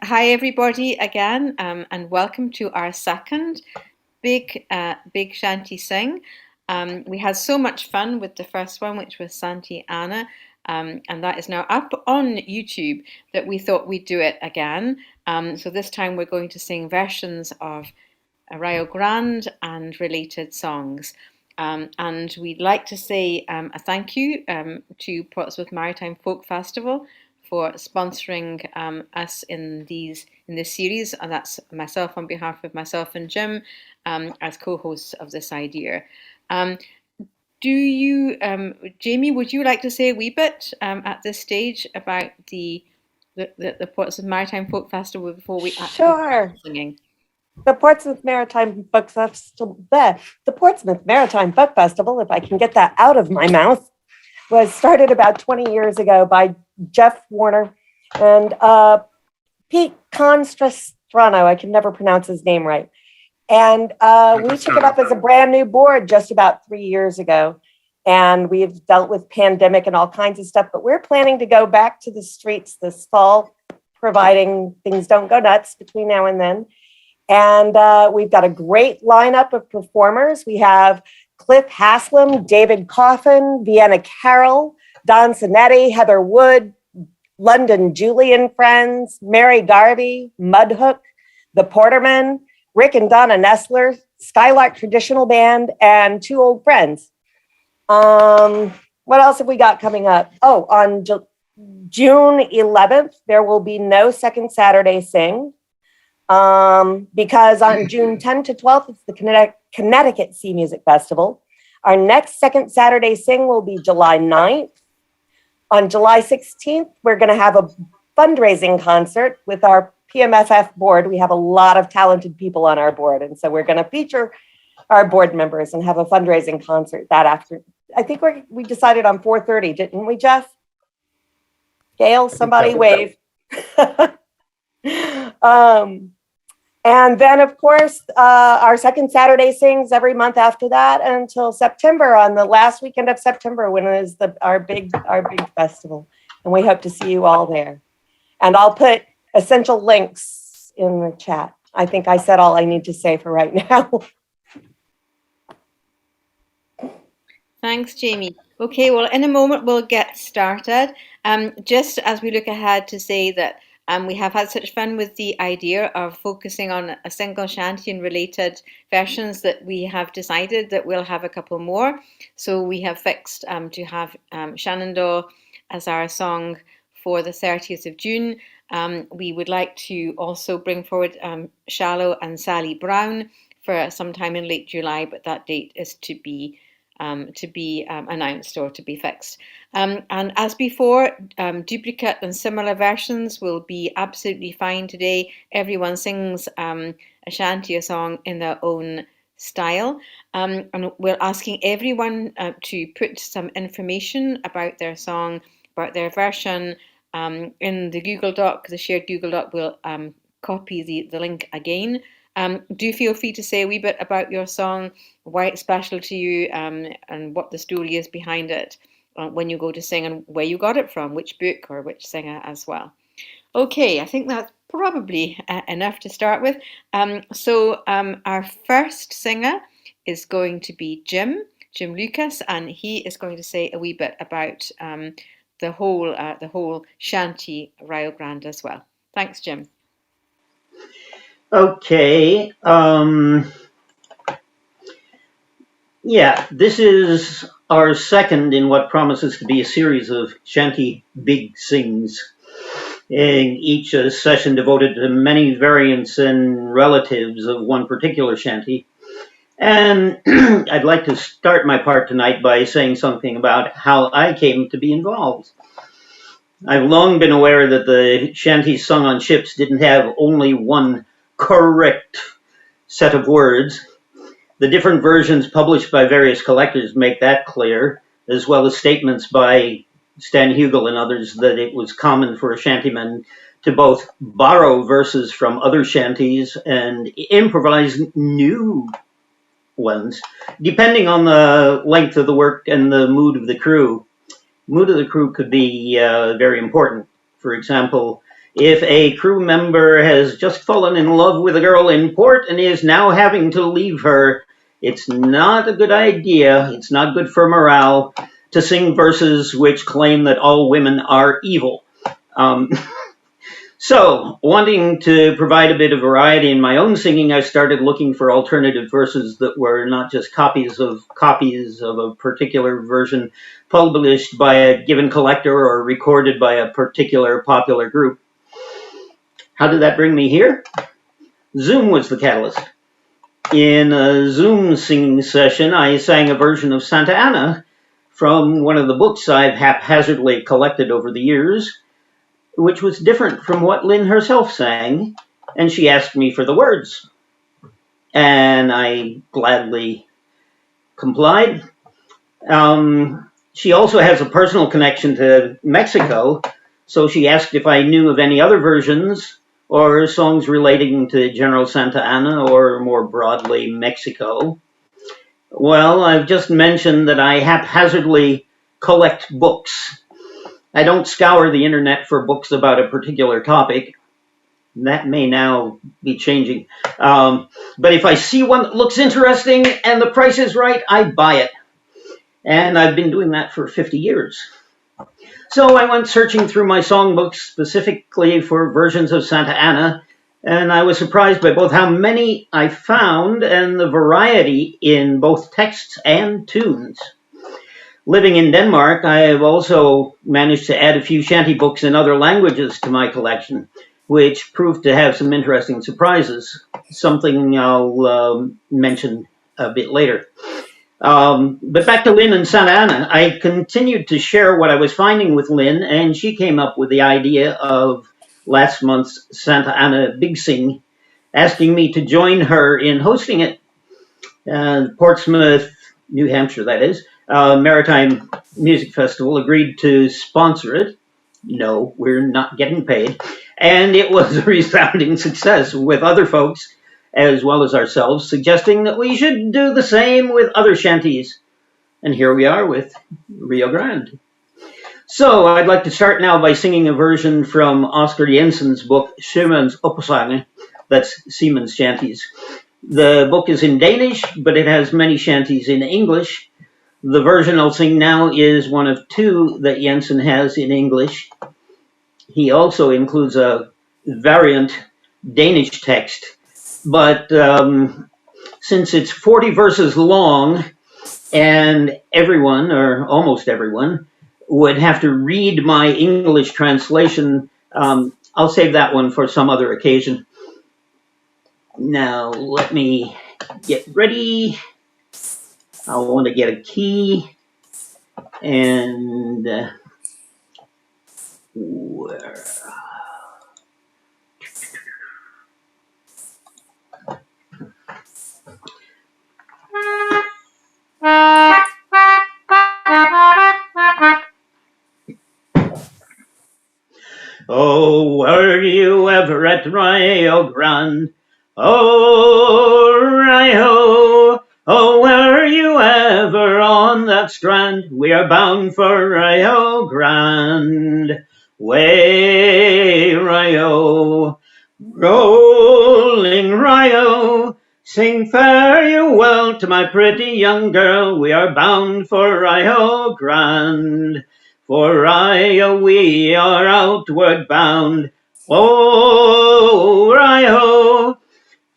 Hi everybody again, and welcome to our second big Shanty Sing. We had so much fun with the first one, which was Santee Anna, and that is now up on YouTube, that we thought we'd do it again. So this time we're going to sing versions of Rio Grande and related songs. And we'd like to say a thank you to Portsmouth Maritime Folk Festival for sponsoring us in this series, and that's myself on behalf of myself and Jim as co-hosts of this idea. Jamie, would you like to say a wee bit at this stage about the Portsmouth Maritime Folk Festival before we actually start singing? The Portsmouth Maritime Book Festival, the Portsmouth Maritime Book Festival, if I can get that out of my mouth, was started about 20 years ago by Jeff Warner and Pete Constrastrano. I can never pronounce his name right. And we took it up as a brand new board just about 3 years ago. And we've dealt with pandemic and all kinds of stuff, but we're planning to go back to the streets this fall, providing things don't go nuts between now and then. And we've got a great lineup of performers. We have Cliff Haslam, David Coffin, Vienna Carroll, Don Sonetti, Heather Wood, London Julian Friends, Mary Garvey, Mudhook, The Portermen, Rick and Donna Nestler, Skylark Traditional Band, and Two Old Friends. What else have we got coming up? Oh, on June 11th, there will be no second Saturday Sing. Because on June 10th to 12th, it's the Connecticut Sea Music Festival. Our next second Saturday Sing will be July 9th. On July 16th, we're going to have a fundraising concert with our PMFF board. We have a lot of talented people on our board, and so we're going to feature our board members and have a fundraising concert that after. I think we decided on 4:30, didn't we, Jeff? Gail, somebody wave. And then, of course, our second Saturday Sings every month after that until September, on the last weekend of September, when it is our big festival. And we hope to see you all there. And I'll put essential links in the chat. I think I said all I need to say for right now. Thanks, Jamie. Okay, well, in a moment we'll get started. Just as we look ahead to say that we have had such fun with the idea of focusing on a single shanty and related versions that we have decided that we'll have a couple more. So we have fixed to have Shenandoah as our song for the 30th of June. We would like to also bring forward Shallow and Sally Brown for sometime in late July, but that date is to be announced or to be fixed. And as before, duplicate and similar versions will be absolutely fine today. Everyone sings a shanty, a song in their own style. And we're asking everyone to put some information about their song, about their version in the Google Doc. The shared Google Doc will copy the link again. Do feel free to say a wee bit about your song, why it's special to you, and what the story is behind it when you go to sing, and where you got it from, which book or which singer as well. Okay, I think that's probably enough to start with. So our first singer is going to be Jim Lucas, and he is going to say a wee bit about the whole shanty Rio Grande as well. Thanks, Jim. Okay. Yeah, this is our second in what promises to be a series of Shanty Big Sings, each a session devoted to many variants and relatives of one particular shanty. And I'd like to start my part tonight by saying something about how I came to be involved. I've long been aware that the shanties sung on ships didn't have only one correct set of words. The different versions published by various collectors make that clear, as well as statements by Stan Hugel and others that it was common for a shantyman to both borrow verses from other shanties and improvise new ones, depending on the length of the work and the mood of the crew. Mood of the crew could be very important. For example, If a crew member has just fallen in love with a girl in port and is now having to leave her, it's not a good idea, it's not good for morale, to sing verses which claim that all women are evil. So, wanting to provide a bit of variety in my own singing, I started looking for alternative verses that were not just copies of a particular version published by a given collector or recorded by a particular popular group. How did that bring me here? Zoom was the catalyst. In a Zoom singing session, I sang a version of Santa Ana from one of the books I've haphazardly collected over the years, which was different from what Linn herself sang, and she asked me for the words. And I gladly complied. She also has a personal connection to Mexico, so she asked if I knew of any other versions or songs relating to General Santa Ana or more broadly Mexico. Well, I've just mentioned that I haphazardly collect books. I don't scour the internet for books about a particular topic. That may now be changing. But if I see one that looks interesting and the price is right, I buy it. And I've been doing that for 50 years. So I went searching through my songbooks specifically for versions of Santa Ana, and I was surprised by both how many I found and the variety in both texts and tunes. Living in Denmark, I have also managed to add a few shanty books in other languages to my collection, which proved to have some interesting surprises, something I'll mention a bit later. But back to Linn and Santa Ana, I continued to share what I was finding with Linn, and she came up with the idea of last month's Santa Ana Big Sing, asking me to join her in hosting it. Portsmouth, New Hampshire, that is, Maritime Music Festival agreed to sponsor it. No, we're not getting paid. And it was a resounding success, with other folks as well as ourselves, suggesting that we should do the same with other shanties. And here we are with Rio Grande. So I'd like to start now by singing a version from Oscar Jensen's book, Sømands Opsange, that's Seaman's Shanties. The book is in Danish, but it has many shanties in English. The version I'll sing now is one of two that Jensen has in English. He also includes a variant Danish text, but since it's 40 verses long and everyone, or almost everyone, would have to read my English translation, I'll save that one for some other occasion. Now, let me get ready. I want to get a key, and where? Oh, were you ever at Rio Grande? Oh, Rio, oh, were you ever on that strand? We are bound for Rio Grande. Way, Rio, rolling Rio, sing farewell to my pretty young girl. We are bound for Rio Grande. For Rio we are outward bound. Oh, Rio,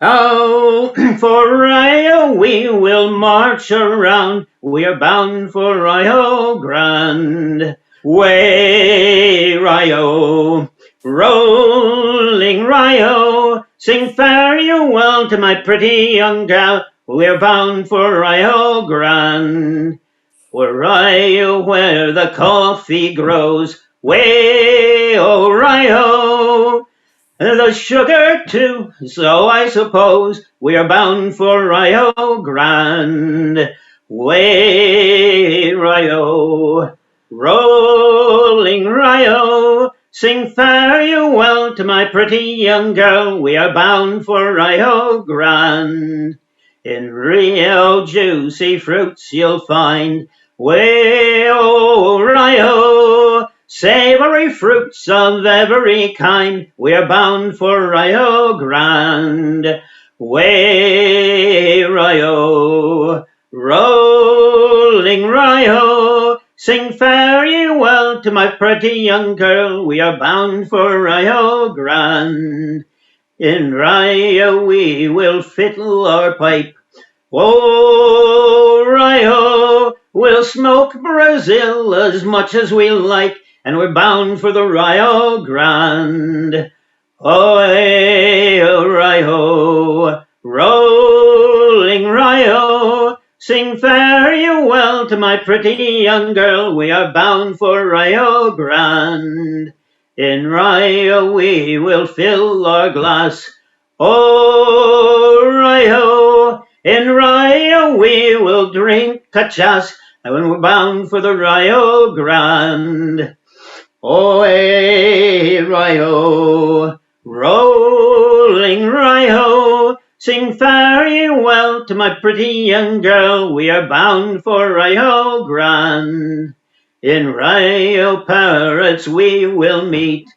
oh, for Rio we will march around. We are bound for Rio Grande. Way, Rio, rolling Rio, sing farewell to my pretty young gal. We are bound for Rio Grande. For Rio, where the coffee grows, way, oh, Rio, the sugar too, so I suppose we are bound for Rio Grande. Way, Rio, rolling Rio, sing farewell to my pretty young girl. We are bound for Rio Grande. In Rio, juicy fruits you'll find. Way, oh, Rio, Savoury fruits of every kind, we're bound for Rio Grande. Way Rio, rolling Rio, sing fare ye well to my pretty young girl, we are bound for Rio Grande. In Rio we will fiddle our pipe, oh Rio, we'll smoke Brazil as much as we like, and we're bound for the Rio Grande. Oh, Rio, rolling Rio, sing fare you well to my pretty young girl, we are bound for Rio Grande. In Rio we will fill our glass, oh Rio, in Rio we will drink cachass, and when we're bound for the Rio Grande. Oh, Rio, rolling Rio, sing fare ye well to my pretty young girl, we are bound for Rio Grande. In Rio Pirates we will meet,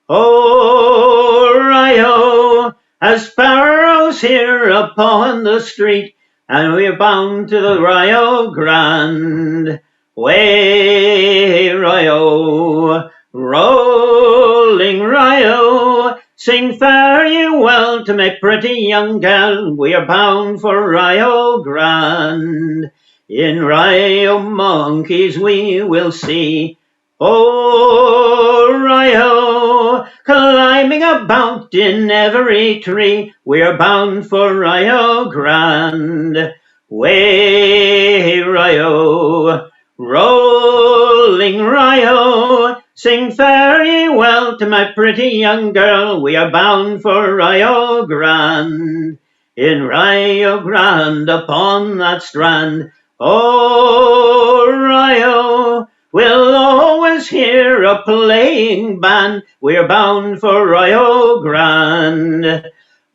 oh Rio, as sparrows here upon the street, and we're bound to the Rio Grande. Way Rio, rolling Rio, sing fare ye well to my pretty young gal, we are bound for Rio Grande. In Rio monkeys we will see, oh Rio, climbing about in every tree, we are bound for Rio Grande. Way Rio, rolling Rio, sing fare ye well to my pretty young girl, we are bound for Rio Grande. In Rio Grande upon that strand, oh Rio, we'll always hear a playing band, we're bound for Rio Grande.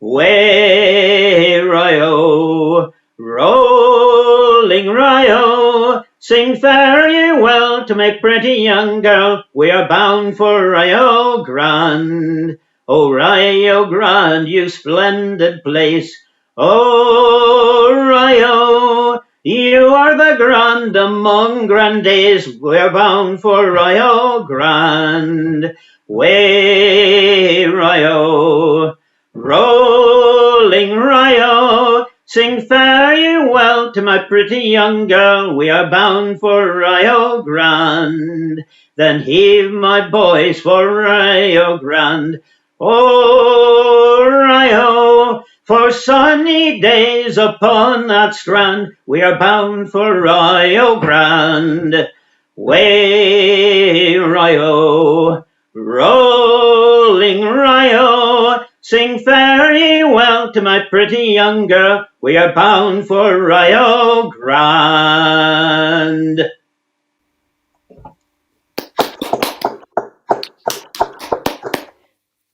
Way Rio, rolling Rio, sing fare ye well to my pretty young girl, we are bound for Rio Grande. Oh Rio Grande, you splendid place, oh Rio, you are the grand among grandees, we're bound for Rio Grande. Way Rio, rolling Rio, sing fare ye well to my pretty young girl, we are bound for Rio Grande. Then heave my boys for Rio Grande, oh Rio, for sunny days upon that strand, we are bound for Rio Grande. Way Rio, rolling Rio, sing fare ye well to my pretty young girl, we are bound for Rio Grande.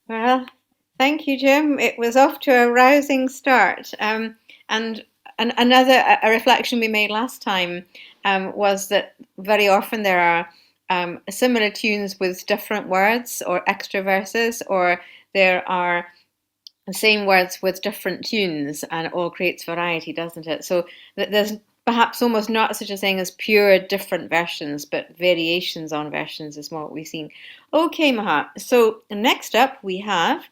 Well, thank you, Jim. It was off to a rousing start. And another a reflection we made last time was that very often there are similar tunes with different words or extra verses, or there are the same words with different tunes, and it all creates variety, doesn't it? So there's perhaps almost not such a thing as pure different versions, but variations on versions is more what we've seen. Okay, Maha. So next up we have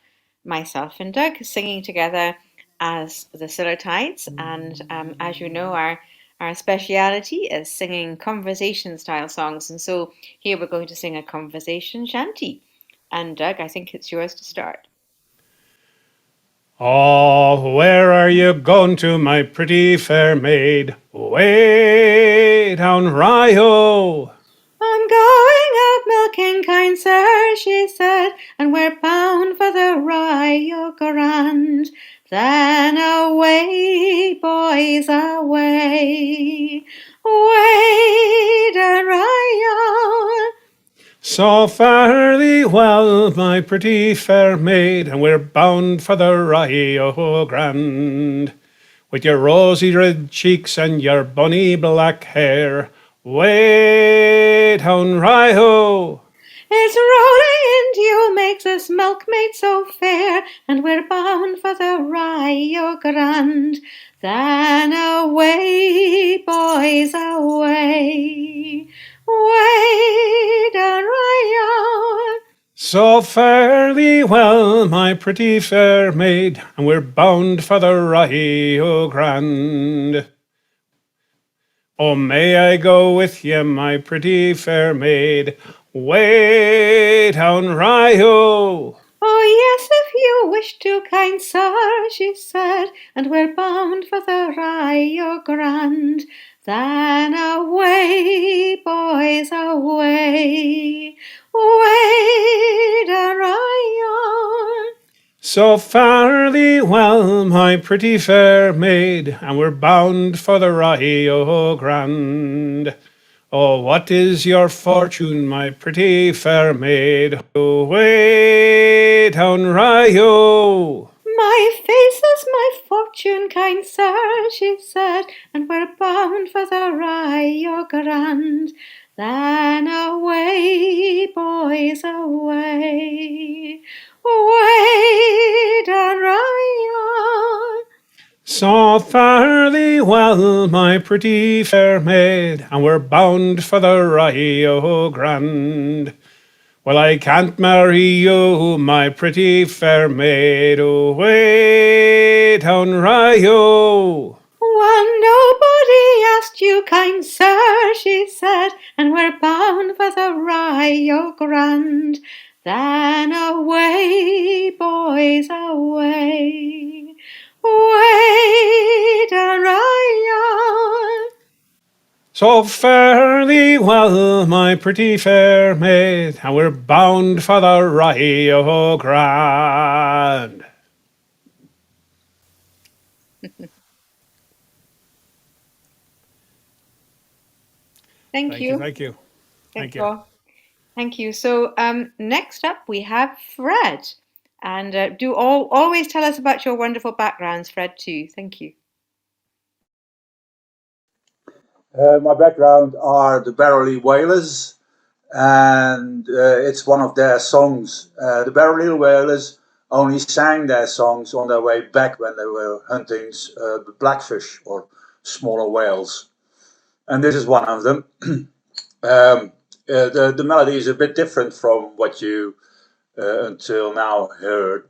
myself and Doug singing together as the Sillertides, and as you know, our speciality is singing conversation style songs, and so here we're going to sing a conversation shanty. And Doug, I think it's yours to start. Oh, where are you going to, my pretty fair maid? Way down Rio. I'm going out milking, kind sir, she said, and we're bound for the Rio Grande. Then away, boys, away, way down Rio. So fare thee well, my pretty fair maid, and we're bound for the Rio Grande. With your rosy red cheeks and your bonny black hair, way down Rio. This rolling dew makes us milkmaid so fair, and we're bound for the Rio Grande. Then away, boys, away, way down Rio. So fare thee well, my pretty fair maid, and we're bound for the Rio Grande. Oh, may I go with ye, my pretty fair maid, way down Rio? Oh, yes, if you wish to, kind sir, she said, and we're bound for the Rio Grande. Then away, boys, away, way down Rio. So fare thee well, my pretty fair maid, and we're bound for the Rio Grande. Oh, what is your fortune, my pretty fair maid, way down Rio? My face is my fortune, kind sir, she said, and we're bound for the Rio Grande. Then away, boys, away, way down Rio. So fare thee well, my pretty fair maid, and we're bound for the Rio Grande. Well, I can't marry you, my pretty fair maid, away down Rio. Well, nobody asked you, kind sir, she said, and we're bound for the Rio Grande. Then away, boys, away, way down Rio. So fare thee well, my pretty fair maid, and we're bound for the Rio Grande. Thank you. Thank you. Thank you. Thank you. So next up we have Fred. And always tell us about your wonderful backgrounds, Fred, too. Thank you. My background are the Barraouallie Whalers, and it's one of their songs. The Barraouallie Whalers only sang their songs on their way back when they were hunting blackfish or smaller whales. And this is one of them. The melody is a bit different from what you until now heard.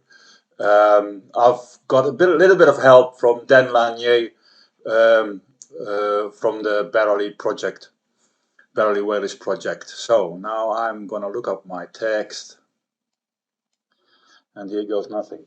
I've got a little bit of help from Dan Lanier from the Barraouallie Whalers project. So now I'm gonna look up my text, and here goes nothing.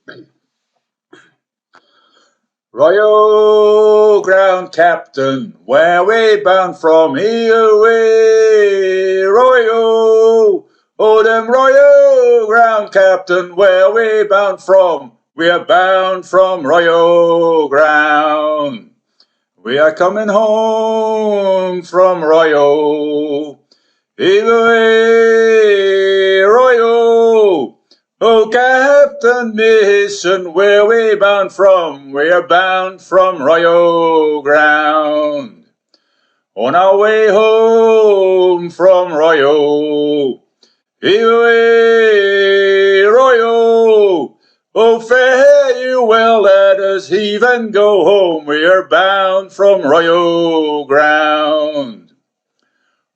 Royo, ground captain, where we bound from here away? Royo, oh them Royo, ground captain, where we bound from? We are bound from Royo ground. We are coming home from Royo. Either way, Royo. Oh, Captain Mason, where we bound from? We are bound from Royo ground. On our way home from Royo. Either way, Royo. Oh, fare you well, let us heave and go home. We are bound from Royo ground.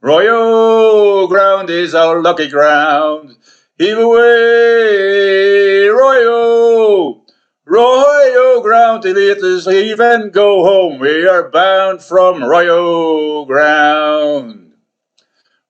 Royo ground is our lucky ground. Heave away, Royo. Royo ground, let us heave and go home. We are bound from Royo ground.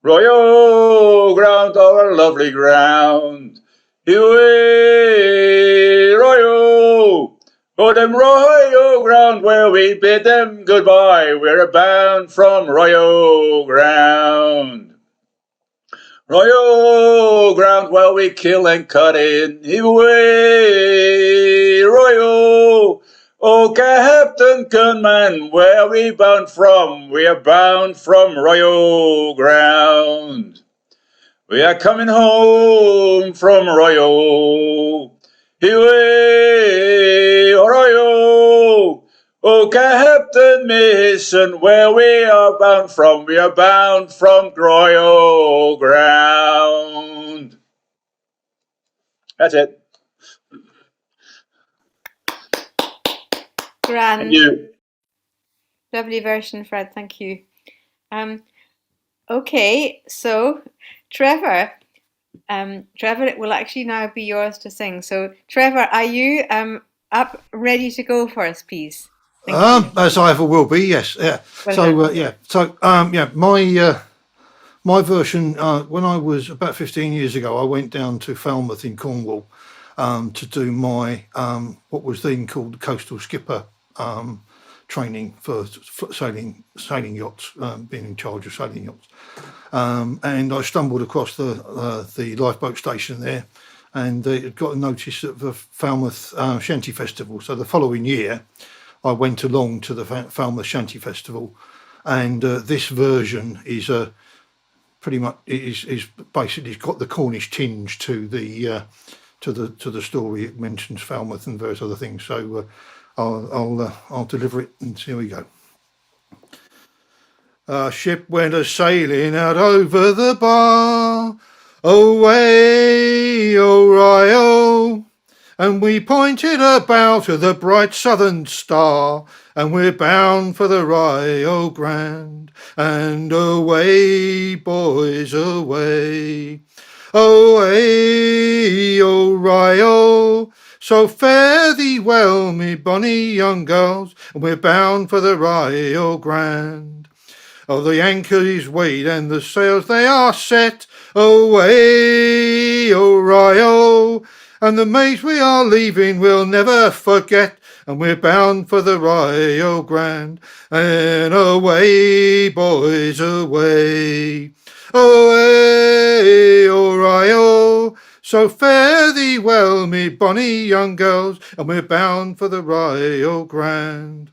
Royo ground, our lovely ground. Heave away, Royo. Oh, them Royo ground where we bid them goodbye. We're bound from Royo ground. Royo ground where we kill and cut in. Heave away, Royo. Oh, Captain Gunman, where we bound from? We are bound from Royo ground. We are coming home from Royo. Away, Royo. Oh, Captain Mason, where we are bound from? We are bound from Royo ground. That's it. Grand. Thank you. Lovely version, Fred. Thank you. Okay, so Trevor, Trevor, it will actually now be yours to sing. So, Trevor, are you up, ready to go for us, please? As I ever will be, yes. Yeah. Well So my version. When I was about 15 years ago, I went down to Falmouth in Cornwall to do my what was then called coastal skipper training for sailing yachts, being in charge of sailing yachts. And I stumbled across the lifeboat station there, and it got a notice of the Falmouth Shanty Festival. So the following year, I went along to the Falmouth Shanty Festival, and this version is pretty much is basically got the Cornish tinge to the story. It mentions Falmouth and various other things. So I'll deliver it, and here we go. Our ship went a sailing out over the bar, away, oh Rio, and we pointed about to the bright southern star, and we're bound for the Rio Grande, and away, boys, away, away, oh Rio. So fare thee well, me bonny young girls, and we're bound for the Rio Grande. Oh, the anchor is weighed and the sails they are set, away, oh Rio, and the mates we are leaving we'll never forget, and we're bound for the Rio Grande, and away, boys, away, away, oh Rio. So fare thee well, me bonny young girls, and we're bound for the Rio Grande.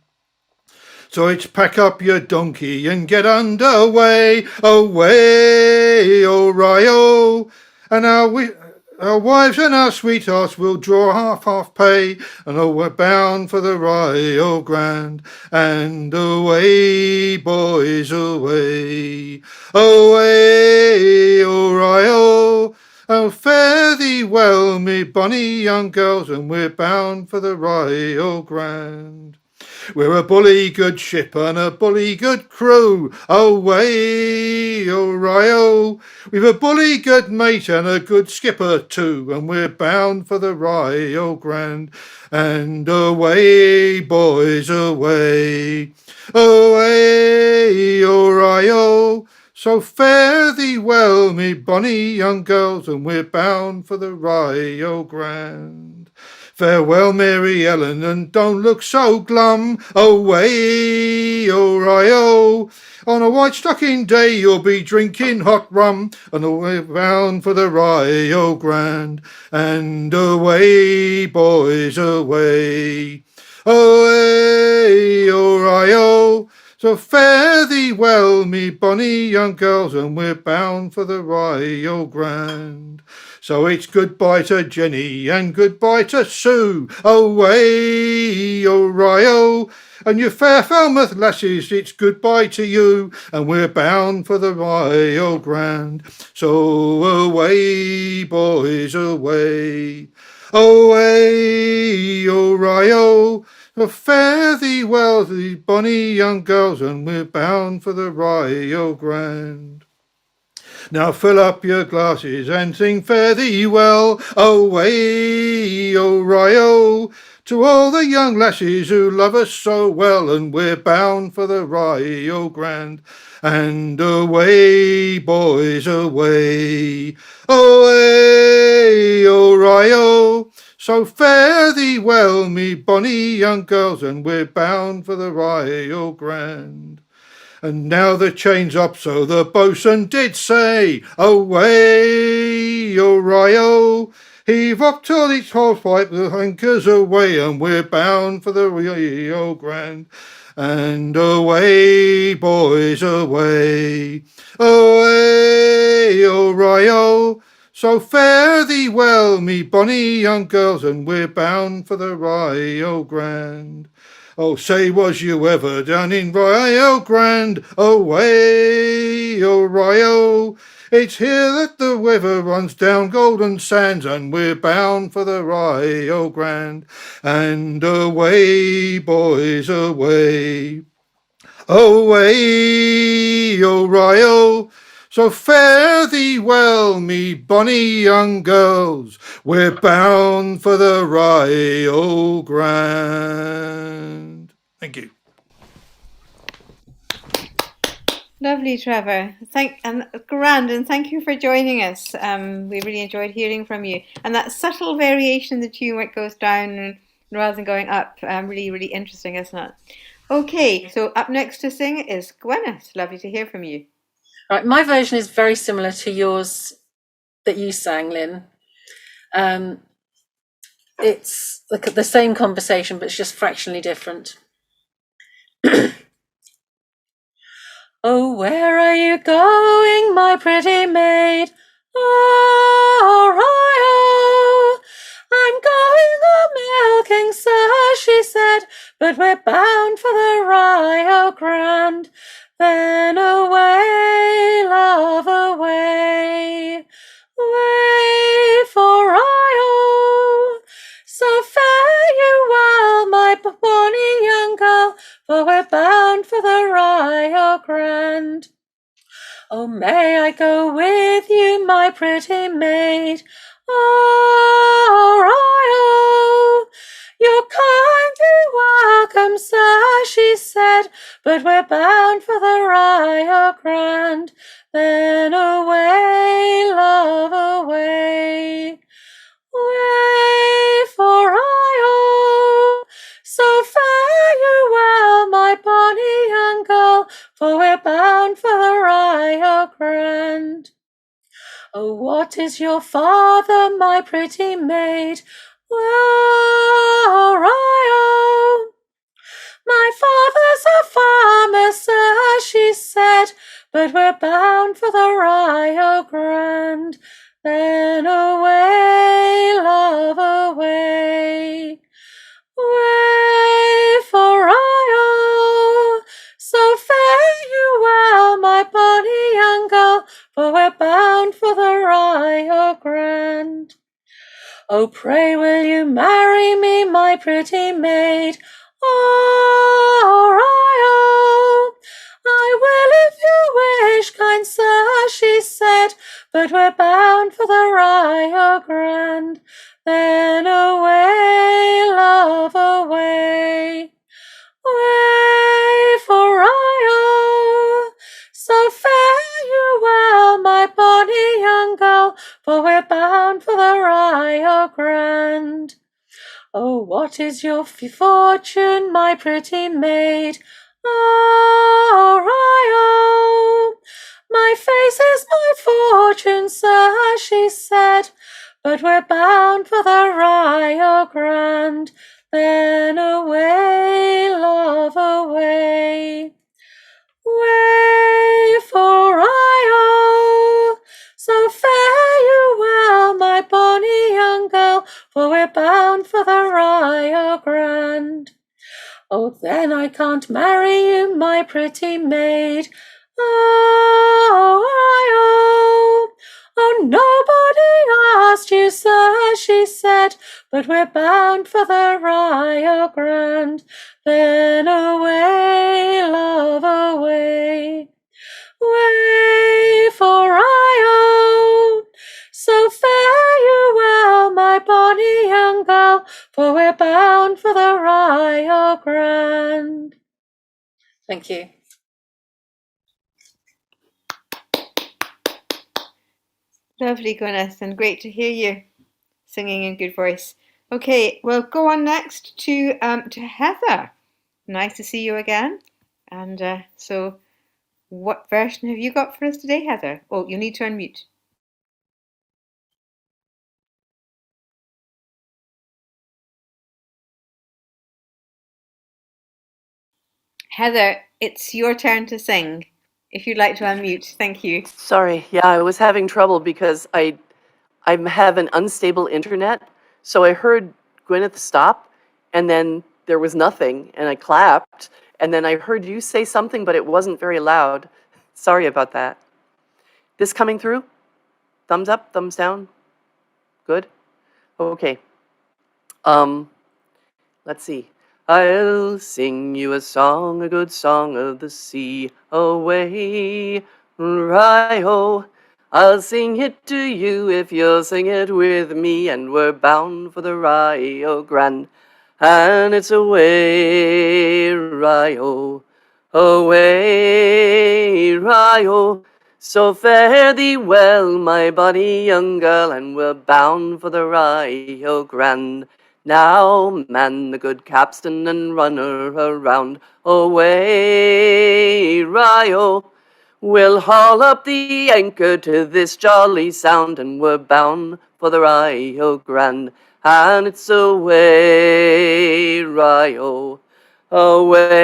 So it's pack up your donkey and get under way, away, oh Rio, and our wives and our sweethearts will draw half pay, and oh, we're bound for the Rio Grande, and away, boys, away, away, oh Rio. Oh, fare thee well, me bonny young girls, and we're bound for the Rio Grande. We're a bully good ship and a bully good crew, away, oh Rio. We've a bully good mate and a good skipper too, and we're bound for the Rio Grande, and away, boys, away, away, oh Rio. So fare thee well, me bonny young girls, and we're bound for the Rio Grande. Farewell, Mary Ellen, and don't look so glum, away, oh Rio. On a white stocking day you'll be drinking hot rum, and we're bound for the Rio Grande, and away, boys, away, away, oh Rio. So fare thee well, me bonny young girls, and we're bound for the Rio Grande. So it's goodbye to Jenny and goodbye to Sue, away, oh Rio. And you fair Falmouth lasses, it's goodbye to you, and we're bound for the Rio Grande. So away, boys, away, away, oh Rio. So fare thee well, thee bonny young girls, and we're bound for the Rio Grande. Now fill up your glasses and sing fare thee well, away, oh Rio, to all the young lasses who love us so well, and we're bound for the Rio Grande, and away, boys, away, away, oh Rio. So fare thee well, me bonny young girls, and we're bound for the Rio Grande. And now the chain's up, so the boatswain did say, away, oh Rio. Heave up till each hosepipe, the anchor's away, and we're bound for the Rio Grande. And away, boys, away, away, oh Rio. So fare thee well, me bonny young girls, and we're bound for the Rio Grande. Oh, say, was you ever down in Rio Grande, away, oh Rio? It's here that the river runs down golden sands, and we're bound for the Rio Grande. And away, boys, away. Away, O Rio, so fare thee well, me bonny young girls. We're bound for the Rio Grande. Thank you. Lovely, Trevor. Grand, and thank you for joining us. We really enjoyed hearing from you. And that subtle variation in the tune where it goes down rather than going up, really, really interesting, isn't it? Okay, so up next to sing is Gwyneth. Lovely to hear from you. Right, my version is very similar to yours that you sang, Lynn. It's the same conversation, but it's just fractionally different. Oh, where are you going, my pretty maid? Oh, Rio, I'm going a-milking, sir, she said, but we're bound for the Rio Grande. Then away, love, away, away for Rio. So fare you well, my bonny young girl, for we're bound for the Rio Grande. Oh, may I go with you, my pretty maid? Oh, Royo, you're kindly welcome, sir, she said, but we're bound for the Rio Grande. Then away, love, away, away for Rio. So fare you well, my bonny young girl, for we're bound for the Rio Grande. Oh, what is your father, my pretty maid? Oh, Rio. My father's a farmer, sir, she said, but we're bound for the Rio Grande. Then away, love, away, away for Rio. So fare you well, my bonny young girl, for we're bound for the Rio Grande. Oh, pray will you marry me, my pretty maid? Oh, Rio, I will if you wish, kind sir, she said, but we're bound for the Rio Grande. Then away, love, away, away for Rio. So fare you well, my bonny young girl, for we're bound for the Rio Grande. Oh, what is your fortune, my pretty maid? Oh, Rio, my face is my fortune, sir, she said, but we're bound for the Rio Grande. Then away, love, away, away for Rio. So fare you well, my bonny young girl, for we're bound for the Rio Grande. Oh, then I can't marry you, my pretty maid. Oh, Rio. Oh, nobody asked you, sir, she said, but we're bound for the Rio Grande. Then away, love, away, away for Rio. So fare you well, my bonny young girl, for we're bound for the Rio Grande. Thank you. Lovely, Gwyneth, and great to hear you singing in good voice. Okay, we'll go on next to Heather. Nice to see you again. And so, what version have you got for us today, Heather? Oh, you need to unmute. Heather, it's your turn to sing. If you'd like to unmute, thank you. Sorry, yeah, I was having trouble because I have an unstable internet. So I heard Gwyneth stop, and then there was nothing, and I clapped, and then I heard you say something, but it wasn't very loud. Sorry about that. This coming through? Thumbs up, thumbs down? Good? Okay. Let's see. I'll sing you a song, a good song of the sea. Away, Rio. I'll sing it to you if you'll sing it with me. And we're bound for the Rio Grande. And it's away, Rio. Away, Rio. So fare thee well, my bonny young girl, and we're bound for the Rio Grande. Now man the good capstan and run her around. Away, Rio. We'll haul up the anchor to this jolly sound, and we're bound for the Rio Grande. And it's away, Rio. Away,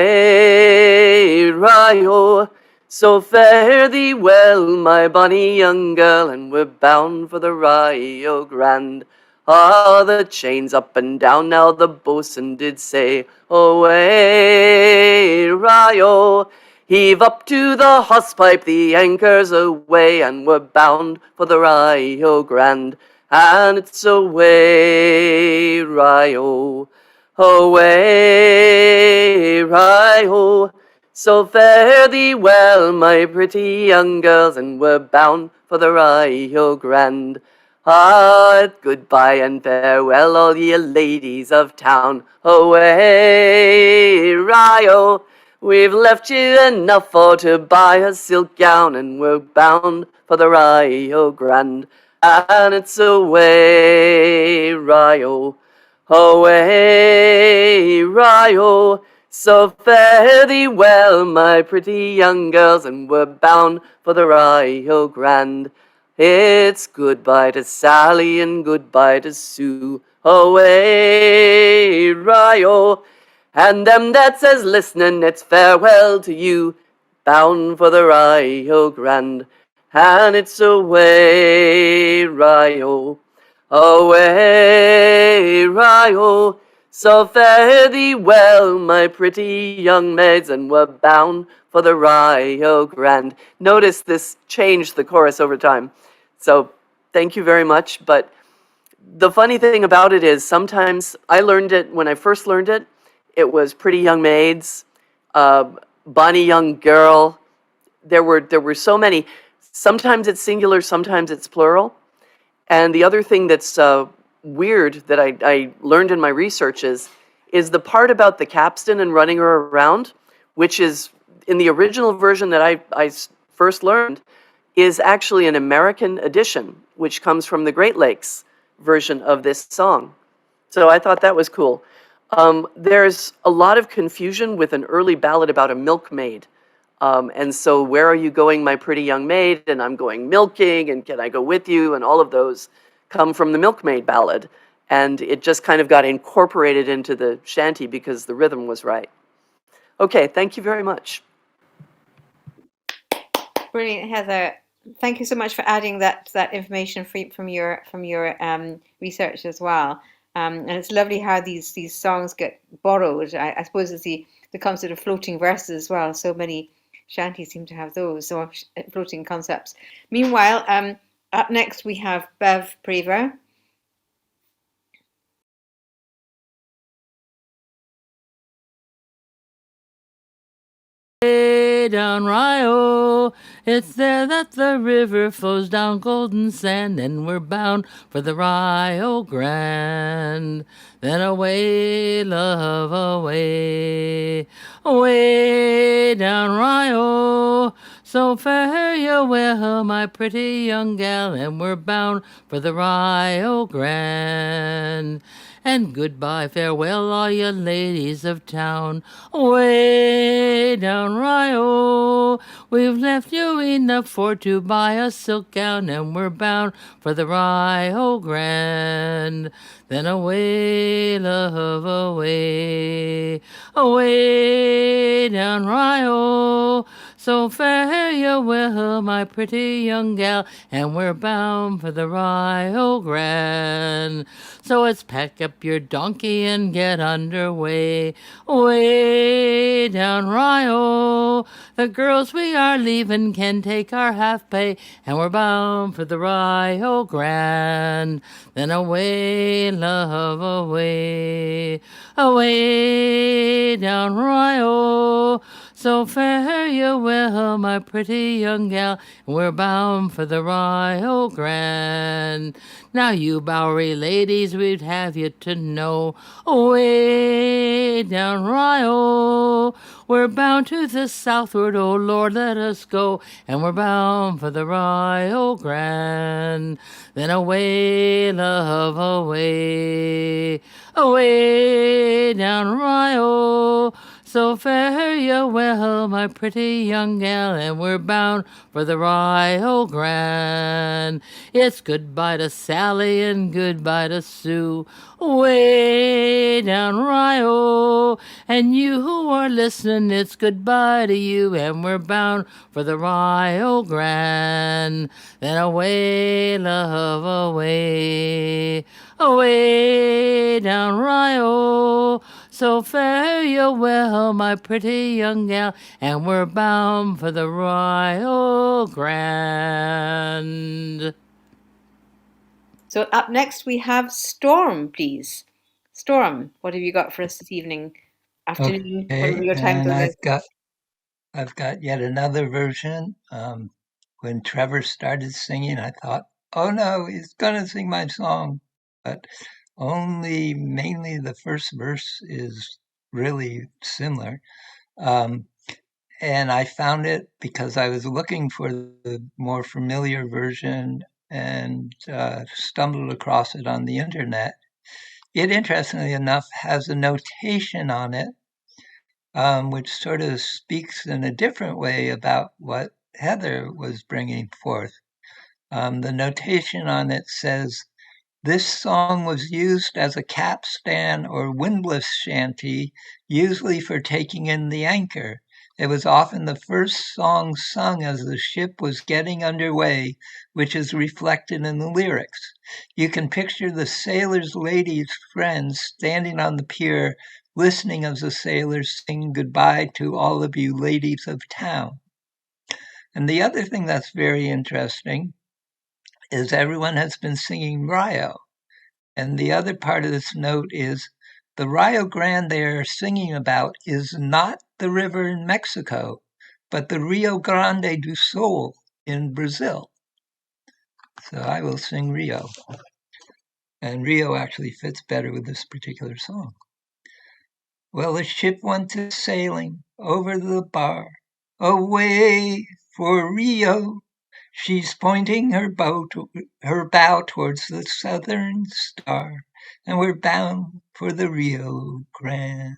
Rio. So fare thee well, my bonny young girl, and we're bound for the Rio Grande. Ah, the chains up and down, now the boatswain did say, away, Rio. Heave up to the hawse-pipe, the anchor's away, and we're bound for the Rio Grande. And it's away, Rio. Away, Rio. So fare thee well, my pretty young girls, and we're bound for the Rio Grande. Ah, goodbye and farewell, all ye ladies of town. Away, Rio. We've left you enough for to buy a silk gown, and we're bound for the Rio Grande. And it's away, Rio. Away, Rio. So fare thee well, my pretty young girls, and we're bound for the Rio Grande. It's goodbye to Sally and goodbye to Sue. Away, Rio. And them that says listening, it's farewell to you. Bound for the Rio Grande. And it's away, Rio. Away, Rio. So fare thee well, my pretty young maids, and we're bound for the Rio Grande. Notice this changed the chorus over time. So thank you very much. But the funny thing about it is sometimes I learned it, when I first learned it, it was pretty young maids, bonny young girl. There were so many. Sometimes it's singular, sometimes it's plural. And the other thing that's weird that I learned in my research is the part about the capstan and running her around, which is in the original version that I first learned, is actually an American edition, which comes from the Great Lakes version of this song. So I thought that was cool. There's a lot of confusion with an early ballad about a milkmaid. And so, where are you going, my pretty young maid? And I'm going milking, and can I go with you? And all of those come from the milkmaid ballad. And it just kind of got incorporated into the shanty because the rhythm was right. Okay, thank you very much. Brilliant, Heather. Thank you so much for adding that information from your research as well. And it's lovely how these songs get borrowed. I suppose it's the concept of floating verses as well. So many shanties seem to have those, so floating concepts. Meanwhile, up next we have Bev Prever. Down Rio, it's there that the river flows down golden sand, and we're bound for the Rio Grande. Then away, love, away, away down Rio. So fare you well, my pretty young gal, and we're bound for the Rio Grande. And goodbye, farewell, all you ladies of town. Way down Rio, we've left you enough for to buy a silk gown, and we're bound for the Rio Grande. Then away, love, away, away down Rio. So fare fare you well, my pretty young gal, and we're bound for the Rio Grande. So let's pack up your donkey and get underway, way down Rio. The girls we are leaving can take our half pay, and we're bound for the Rio Grande. Then away, love, away, away down Rio. So fare you well, my pretty young gal, and we're bound for the Rio Grande. Now you Bowery ladies, we'd have you to know, away down Rio. We're bound to the southward, oh Lord, let us go, and we're bound for the Rio Grande. Then away, love, away, away down Rio. So fare you well, my pretty young gal, and we're bound for the Rio Grande. It's goodbye to Sally and goodbye to Sue, way down Rio. And you who are listening, it's goodbye to you, and we're bound for the Rio Grande. Then away, love, away, away down Rio. So fare you well, my pretty young gal, and we're bound for the Rio Grande. So up next we have Storm, please. Storm, what have you got for us this evening? Afternoon, whatever your time and zone is. I've got yet another version. When Trevor started singing, I thought, oh no, he's gonna sing my song, but mainly the first verse is really similar. And I found it because I was looking for the more familiar version and stumbled across it on the internet. It, interestingly enough, has a notation on it, which sort of speaks in a different way about what Heather was bringing forth. The notation on it says, this song was used as a capstan or windlass shanty, usually for taking in the anchor. It was often the first song sung as the ship was getting underway, which is reflected in the lyrics. You can picture the sailors' ladies' friends standing on the pier, listening as the sailors sing goodbye to all of you ladies of town. And the other thing that's very interesting is everyone has been singing Rio. And the other part of this note is the Rio Grande they are singing about is not the river in Mexico, but the Rio Grande do Sul in Brazil. So I will sing Rio. And Rio actually fits better with this particular song. Well, the ship went to sailing over the bar, away for Rio. She's pointing her bow towards the southern star, and we're bound for the Rio Grande.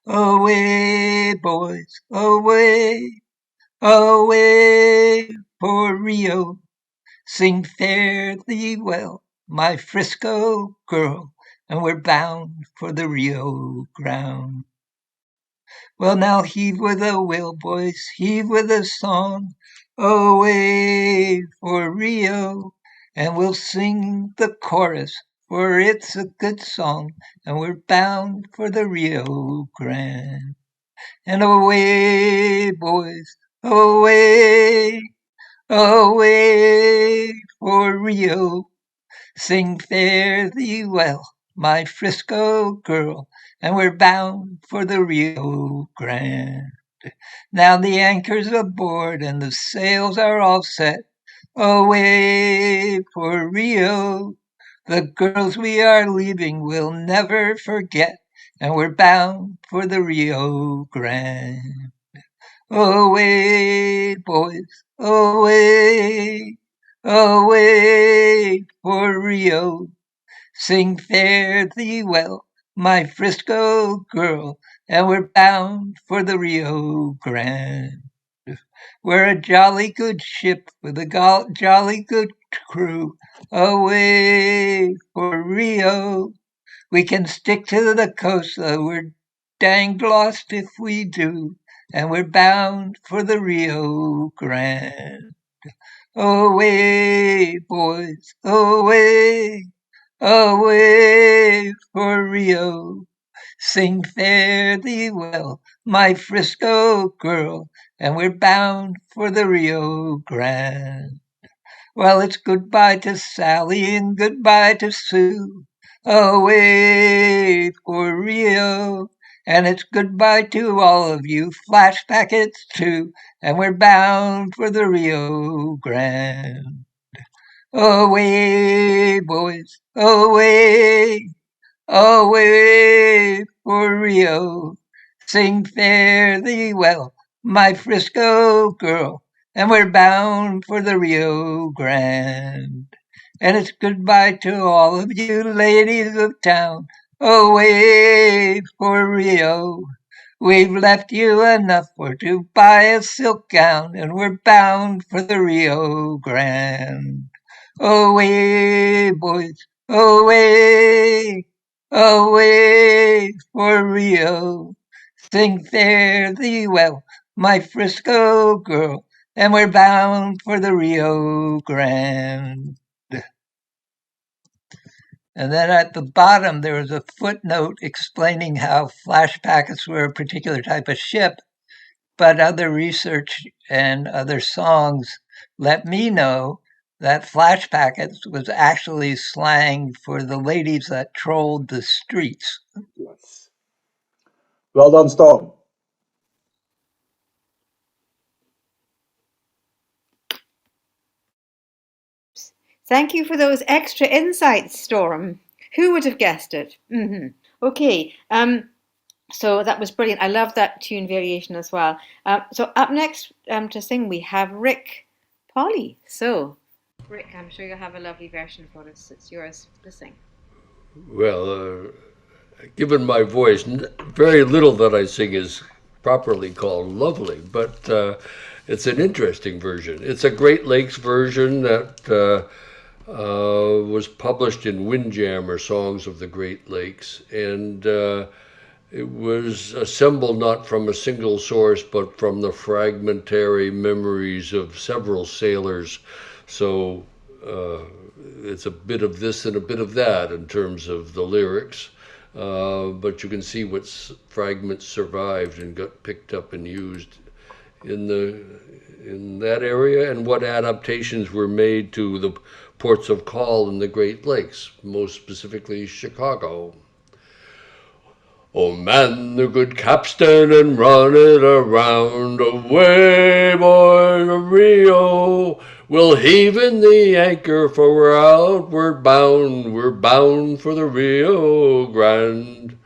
Away, boys, away, away for Rio. Sing fare thee well, my Frisco girl, and we're bound for the Rio Grande. Well, now heave with a will, boys, heave with a song, away for Rio, and we'll sing the chorus, for it's a good song, and we're bound for the Rio Grande. And away, boys, away, away for Rio, sing fare thee well, my Frisco girl, and we're bound for the Rio Grande. Now the anchor's aboard and the sails are all set, away for Rio. The girls we are leaving we'll never forget, and we're bound for the Rio Grande. Away, boys, away, away for Rio. Sing fare thee well, my Frisco girl, and we're bound for the Rio Grande. We're a jolly good ship with a jolly good crew, away for Rio. We can stick to the coast, though we're danged lost if we do. and we're bound for the Rio Grande. Away, boys, away, away for Rio. Sing fare thee well, my Frisco girl, and we're bound for the Rio Grande. Well, it's goodbye to Sally and goodbye to Sue, away for Rio. And it's goodbye to all of you flash packets too, and we're bound for the Rio Grande. Away, boys, away, away for Rio. Sing fare thee well, my Frisco girl, and we're bound for the Rio Grande. And it's goodbye to all of you ladies of town, away for Rio. We've left you enough for to buy a silk gown, and we're bound for the Rio Grande. Away, boys, away, away for Rio. Sing fare thee well, my Frisco girl, and we're bound for the Rio Grande. And then at the bottom, there was a footnote explaining how flash packets were a particular type of ship, but other research and other songs let me know that flash packets was actually slang for the ladies that trolled the streets. Yes. Well done, Storm. Thank you for those extra insights, Storm. Who would have guessed it? Okay, so that was brilliant. I love that tune variation as well. So up next to sing, we have Rick Polly. So, Rick, I'm sure you'll have a lovely version for us. It's yours to sing. Well, given my voice, very little that I sing is properly called lovely, but it's an interesting version. It's a Great Lakes version that was published in Windjammer, Songs of the Great Lakes, and it was assembled not from a single source, but from the fragmentary memories of several sailors. So it's a bit of this and a bit of that in terms of the lyrics. But you can see what fragments survived and got picked up and used in that area, and what adaptations were made to the ports of call in the Great Lakes, most specifically Chicago. Oh, man the good capstan and run it around, away, boy, to Rio. We'll heave in the anchor, for we're outward bound, we're bound for the Rio Grande.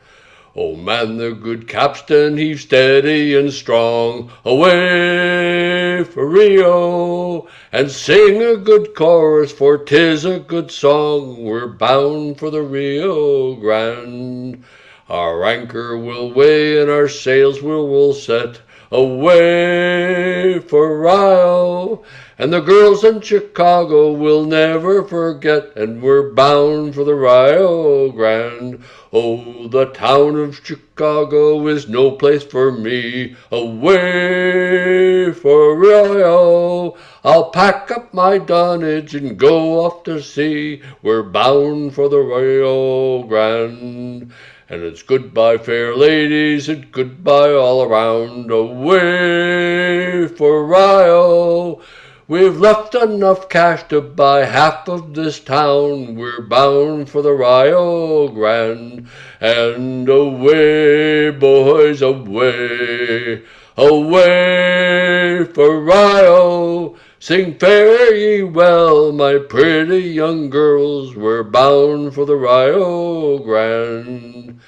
Oh, man the good capstan, heave steady and strong, away for Rio. And sing a good chorus, for 'tis a good song, we're bound for the Rio Grande. Our anchor will weigh and our sails we'll set, away for Rio. And the girls in Chicago we'll never forget, and we're bound for the Rio Grande. Oh, the town of Chicago is no place for me, away for Rio. I'll pack up my dunnage and go off to sea, we're bound for the Rio Grande. And it's goodbye, fair ladies, and goodbye all around, away for Rio. We've left enough cash to buy half of this town, we're bound for the Rio Grande. And away, boys, away, away for Rio. Sing fare ye well, my pretty young girls, we're bound for the Rio Grande.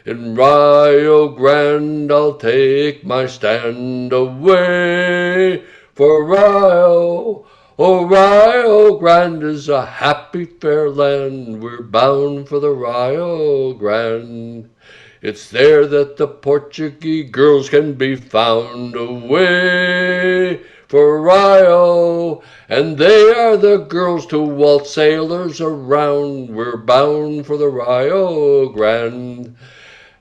In Rio Grande I'll take my stand, away for Rio. Oh, Rio Grande is a happy fair land, we're bound for the Rio Grande. It's there that the Portuguese girls can be found, away for Rio. And they are the girls to waltz sailors around, we're bound for the Rio Grande.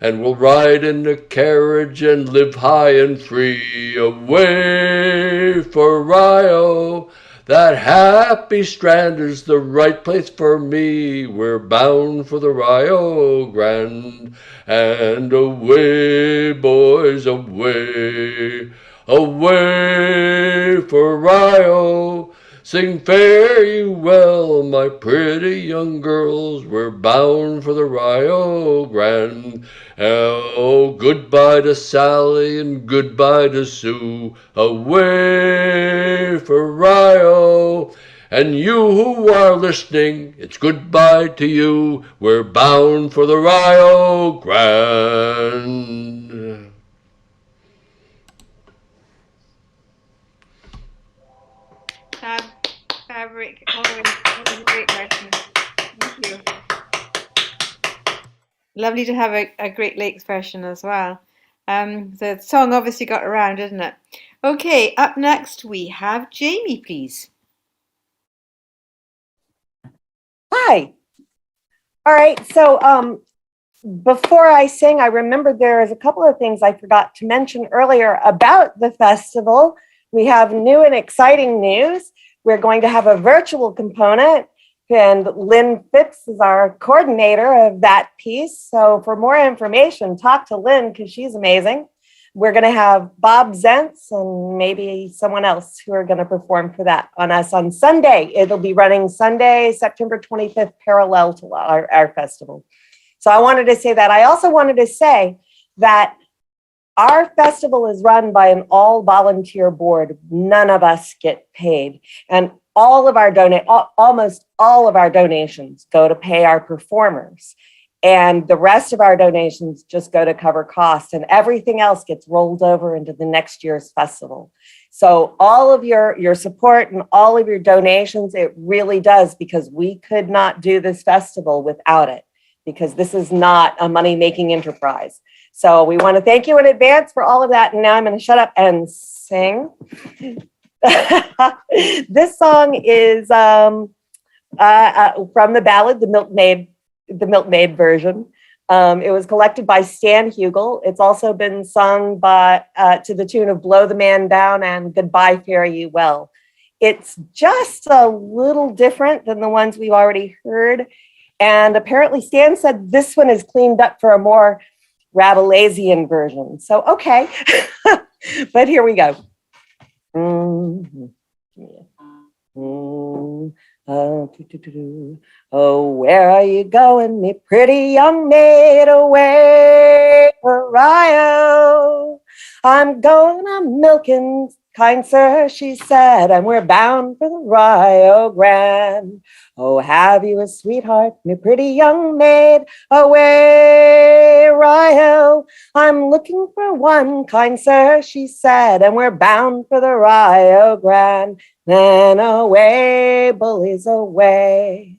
and we'll ride in the carriage and live high and free away for Rio. That happy strand is the right place for me. We're bound for the Rio Grande, and away, boys, away, away for Rio. Sing fare you well, my pretty young girls, we're bound for the Rio Grande. Oh, goodbye to Sally and goodbye to Sue, away for Rio. And you who are listening, it's goodbye to you, we're bound for the Rio Grande. Fabric, always a great version. Thank you. Lovely to have a Great Lakes version as well. The song obviously got around, didn't it? Okay, up next we have Jamie, please. Hi. All right, so before I sing, I remembered there is a couple of things I forgot to mention earlier about the festival. We have new and exciting news. We're going to have a virtual component, and Linn Phipps is our coordinator of that piece. So for more information, talk to Linn because she's amazing. We're going to have Bob Zentz and maybe someone else who are going to perform for that on us on Sunday. It'll be running Sunday, September 25th, parallel to our festival. So I wanted to say that. I also wanted to say that our festival is run by an all-volunteer board. None of us get paid. And all of our almost all of our donations go to pay our performers. And the rest of our donations just go to cover costs, and everything else gets rolled over into the next year's festival. So all of your support and all of your donations, it really does, because we could not do this festival without it, because this is not a money-making enterprise. So we want to thank you in advance for all of that. And now I'm going to shut up and sing. This song is from the ballad, the Milkmaid version. It was collected by Stan Hugel. It's also been sung to the tune of Blow the Man Down and Goodbye Fare Ye Well. It's just a little different than the ones we've already heard. And apparently Stan said this one is cleaned up for a more Rabelaisian version. So, okay, but here we go. Oh, where are you going, me pretty young maid, away for Rio? I'm going a milking, kind sir, she said, and we're bound for the Rio Grande. Oh, have you a sweetheart, me pretty young maid, away Rio? I'm looking for one, kind sir, she said, and we're bound for the Rio Grande. Then away, bullies, away.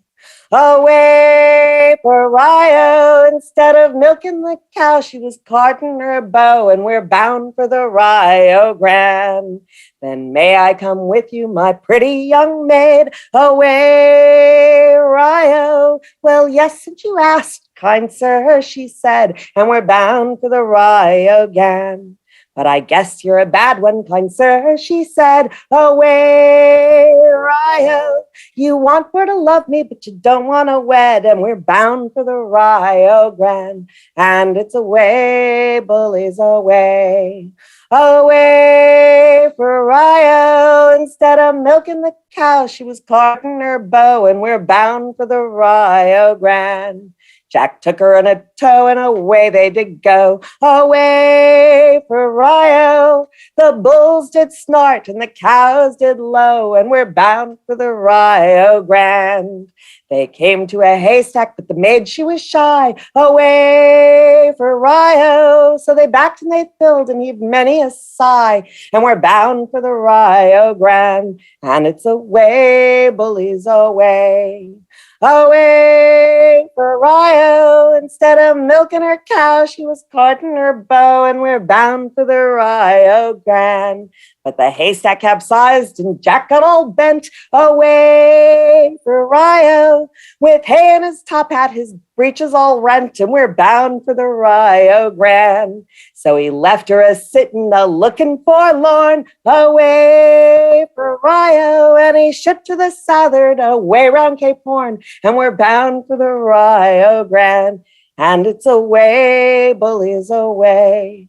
Away for Rio. Instead of milking the cow, she was carting her bow, and we're bound for the Rio Grande. Then may I come with you, my pretty young maid, away Rio? Well, yes, since you asked, kind sir, she said, and we're bound for the Rio Grande. But I guess you're a bad one, kind sir, she said, away Rio. You want for to love me, but you don't want to wed, and we're bound for the Rio Grande. And it's away, bullies, away. Away for Rio. Instead of milking the cow, she was carting her bow, and we're bound for the Rio Grande. Jack took her in a tow, and away they did go, away for Rio. The bulls did snort, and the cows did low, and we're bound for the Rio Grande. They came to a haystack, but the maid, she was shy, away for Rio. So they backed and they filled and heaved many a sigh, and we're bound for the Rio Grande. And it's away, bullies, away. Away for Rio. Instead of milking her cow, she was carting her bow, and we're bound for the Rio Grande. But the haystack capsized and Jack got all bent, away for Rio. With hay in his top hat, his breeches all rent, and we're bound for the Rio Grande. So he left her a-sitting, a-looking forlorn, away for Rio, and he shipped to the southward, away round Cape Horn, and we're bound for the Rio Grande. And it's away, bullies, away.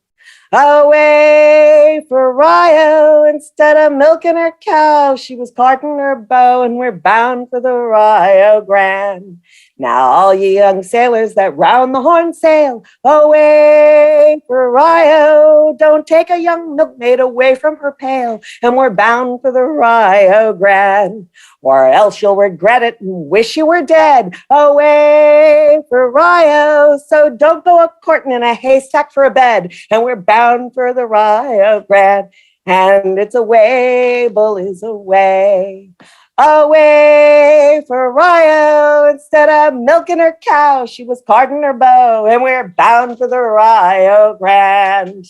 Away for Rio, instead of milking her cow, she was carting her bow, and we're bound for the Rio Grande. Now all ye young sailors that round the horn sail, away for Rio, don't take a young milkmaid away from her pail, and we're bound for the Rio Grande. Or else you'll regret it and wish you were dead, away for Rio. So don't go a-courting in a haystack for a bed, and we're bound for the Rio Grande. And it's away, bullies, away. Away for Rio, instead of milking her cow, she was carding her bow, and we're bound for the Rio Grande.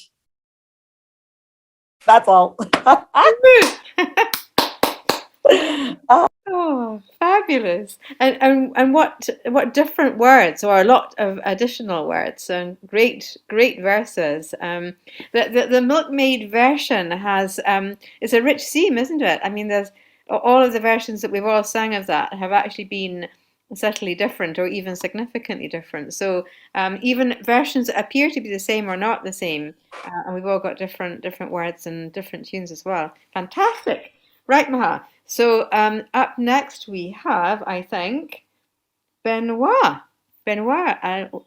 That's all. Oh, fabulous! And what different words, or a lot of additional words, and great verses. The milkmaid version has it's a rich theme, isn't it? I mean, there's all of the versions that we've all sung of that have actually been subtly different, or even significantly different. So even versions that appear to be the same are not the same, and we've all got different words and different tunes as well. Fantastic! Right, Maha. So up next we have, I think, Benoit. Benoit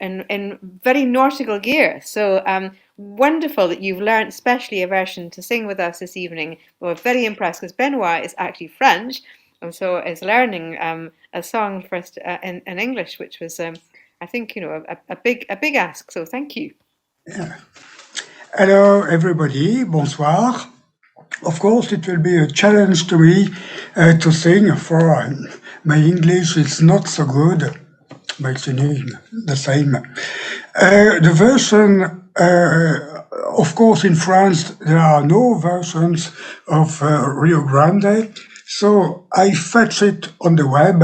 in very nautical gear. So wonderful that you've learned specially a version to sing with us this evening. We're very impressed because Benoit is actually French, and so is learning a song first in English, which was, I think, a big ask. So thank you. Hello, everybody. Bonsoir. Of course, it will be a challenge to me to sing, for my English is not so good, but it's the same. The version, of course, in France, there are no versions of Rio Grande, so I fetched it on the web,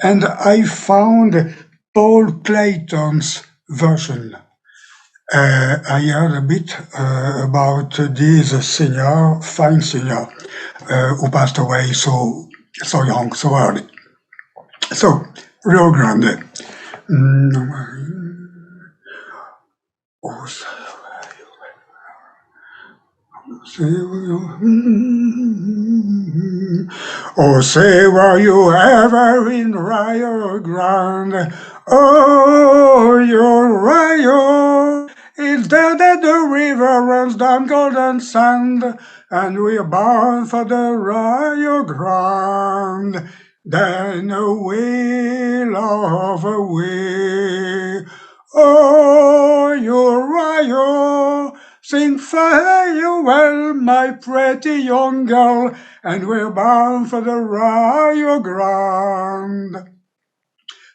and I found Paul Clayton's version. I heard a bit about this fine singer, who passed away so young, so early. So, Rio Grande. Oh, say, were you ever in Rio Grande? Oh, your Rio. It's there that the river runs down golden sand, and we're bound for the Rio Grande. Then away, love, away. Oh, your Rio. Sing farewell, my pretty young girl, and we're bound for the Rio Grande.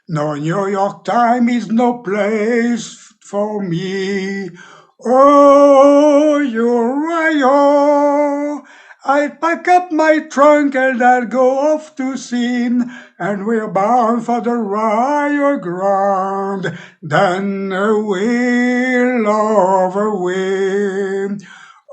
No, New York time is no place for me. Oh, you Rio. I'll pack up my trunk and I'll go off to sea, and we're bound for the Rio Grande. Then away, love, away.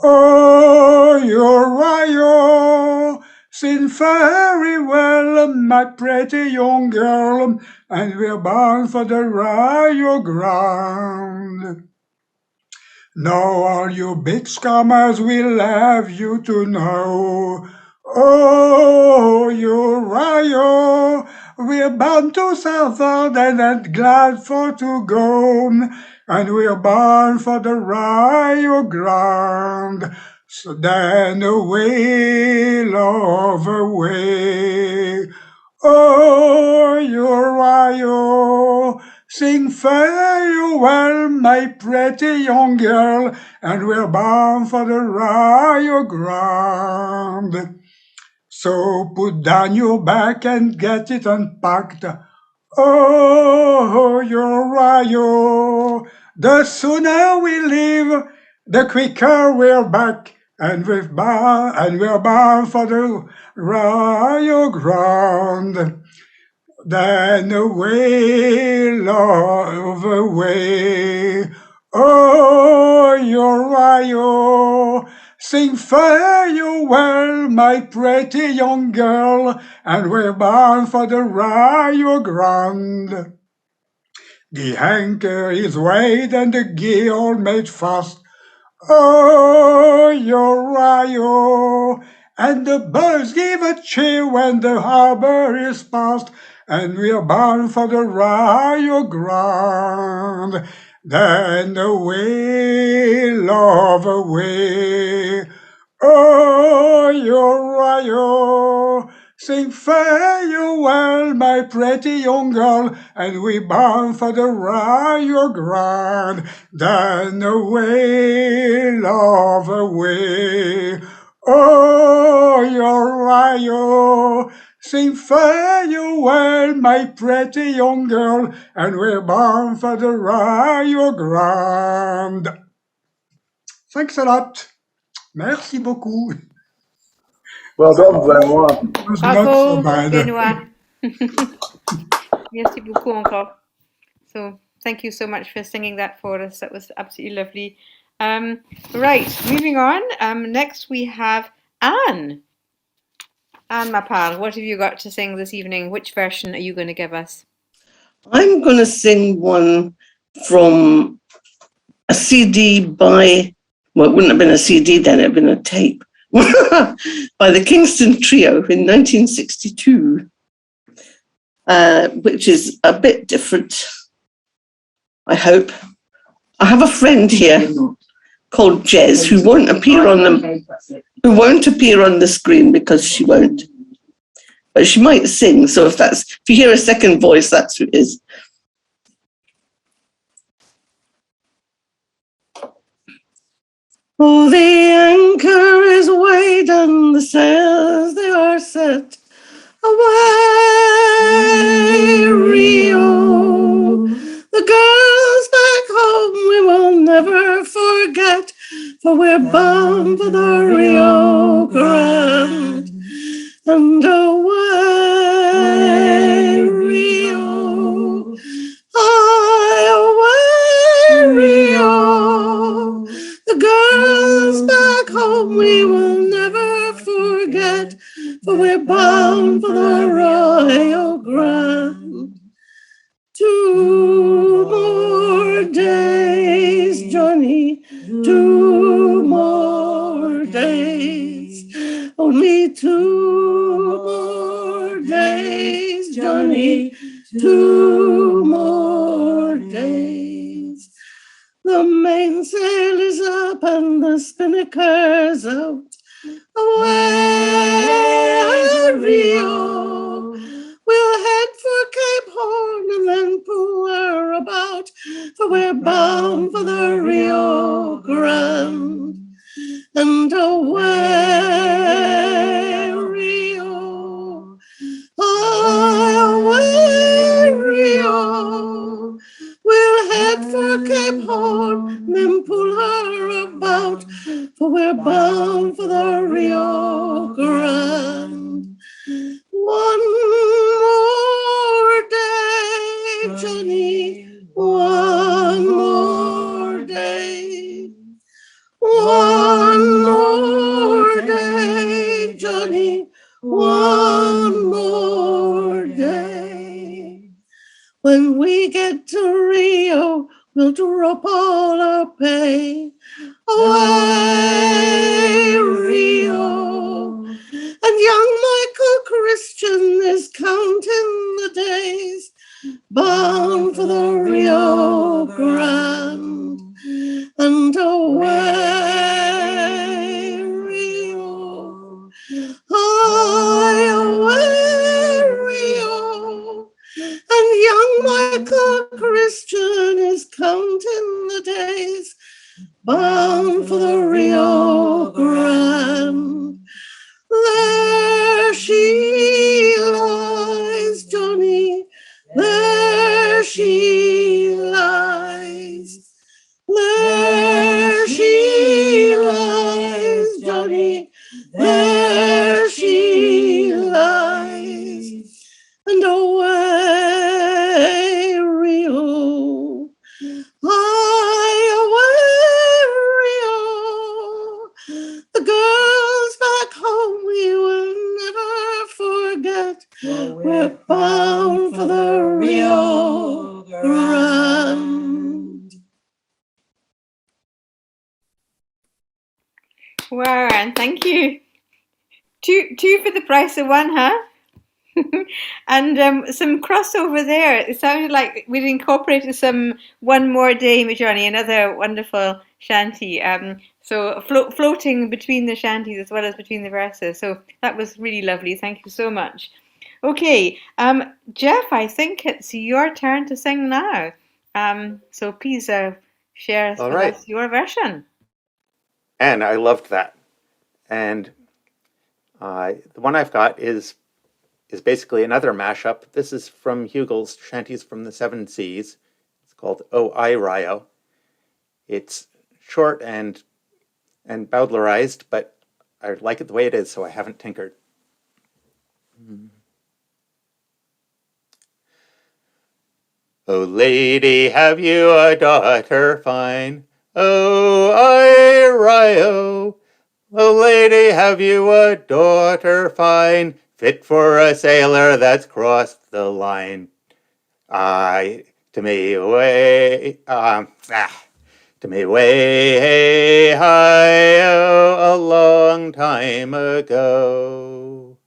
Oh, you Rio. Sing very well, my pretty young girl, and we're bound for the Rio Grande. Now all you big scammers will have you to know. Oh, you Rio, we're bound to Southern and glad for to go, and we're bound for the Rio Grande. So then away, love, away. Oh, you Rio, sing farewell, my pretty young girl, and we're bound for the Rio Grande. So put down your back and get it unpacked. Oh, your Rio, the sooner we leave, the quicker we're back, and we're bound for the Rio Grande. Then away, love, away. Oh, your Rio, sing farewell, my pretty young girl, and we're bound for the Rio Grande. The anchor is weighed and the gear all made fast. Oh, your Rio, and the birds give a cheer when the harbor is past, and we are bound for the Rio Grande. Then away, love, away. Oh, your Rio, sing farewell, my pretty young girl, and we bound for the Rio Grande. Then away, love, away. Oh, your Rio, sing farewell, my pretty young girl, and we're bound for the Rio Grande. Thanks a lot. Merci beaucoup. Well done, Benoit. It was not so Bravo, bad. Benoit. Merci beaucoup encore. So thank you so much for singing that for us. That was absolutely lovely. Right, moving on. Next we have Anne. Anne, ma pal, what have you got to sing this evening? Which version are you going to give us? I'm going to sing one from a CD by, well, it wouldn't have been a CD then, it would have been a tape, by the Kingston Trio in 1962, which is a bit different, I hope. I have a friend here called Jez who won't appear on the screen because she won't. But she might sing, so if you hear a second voice, that's who it is. Oh, the anchor is weighed and the sails they are set. Away, Rio. The girls back home we will never forget, for we're bound for the Rio Grande. And away, Rio. Away, Rio. The girls back home we will never forget, for we're bound for the Rio Grande. 2 more days, Johnny, 2 more days. Only 2 more days, Johnny, 2 more days. The mainsail is up and the spinnaker's out. Away, Rio. We'll head for Cape Horn and then pull her about, for we're bound for the Rio Grande. And away, Rio. Away, Rio. We'll head for Cape Horn, then pull her about, for we're bound for the Rio Grande. 1 more day, Johnny, 1 more day. 1 more day, Johnny, 1 more day. When we get to Rio, we'll drop all our pay. Away, Rio. And young Michael Christian is counting the days, bound for the Rio Grande. And away, Rio. Away, Rio. And young Michael Christian is counting the days, bound for the Rio Grande. There she lies, Johnny, there she lies. There she lies, Johnny, there she lies. And away, Wow, and thank you. Two for the price of one, huh? And some crossover there. It sounded like we'd incorporated some One More Day, Johnny, another wonderful shanty. So floating between the shanties as well as between the verses. So that was really lovely. Thank you so much. Okay, Jeff, I think it's your turn to sing now. So please share All with right. us your version. And I loved that. And the one I've got is basically another mashup. This is from Hugel's Shanties from the Seven Seas. It's called Oh I Rio. It's short and bowdlerized, but I like it the way it is, so I haven't tinkered. Oh lady, have you a daughter fine? Oh I Rio. Oh lady, have you a daughter fine, fit for a sailor that's crossed the line? To me way, to me way, hey, hi, oh, a long time ago.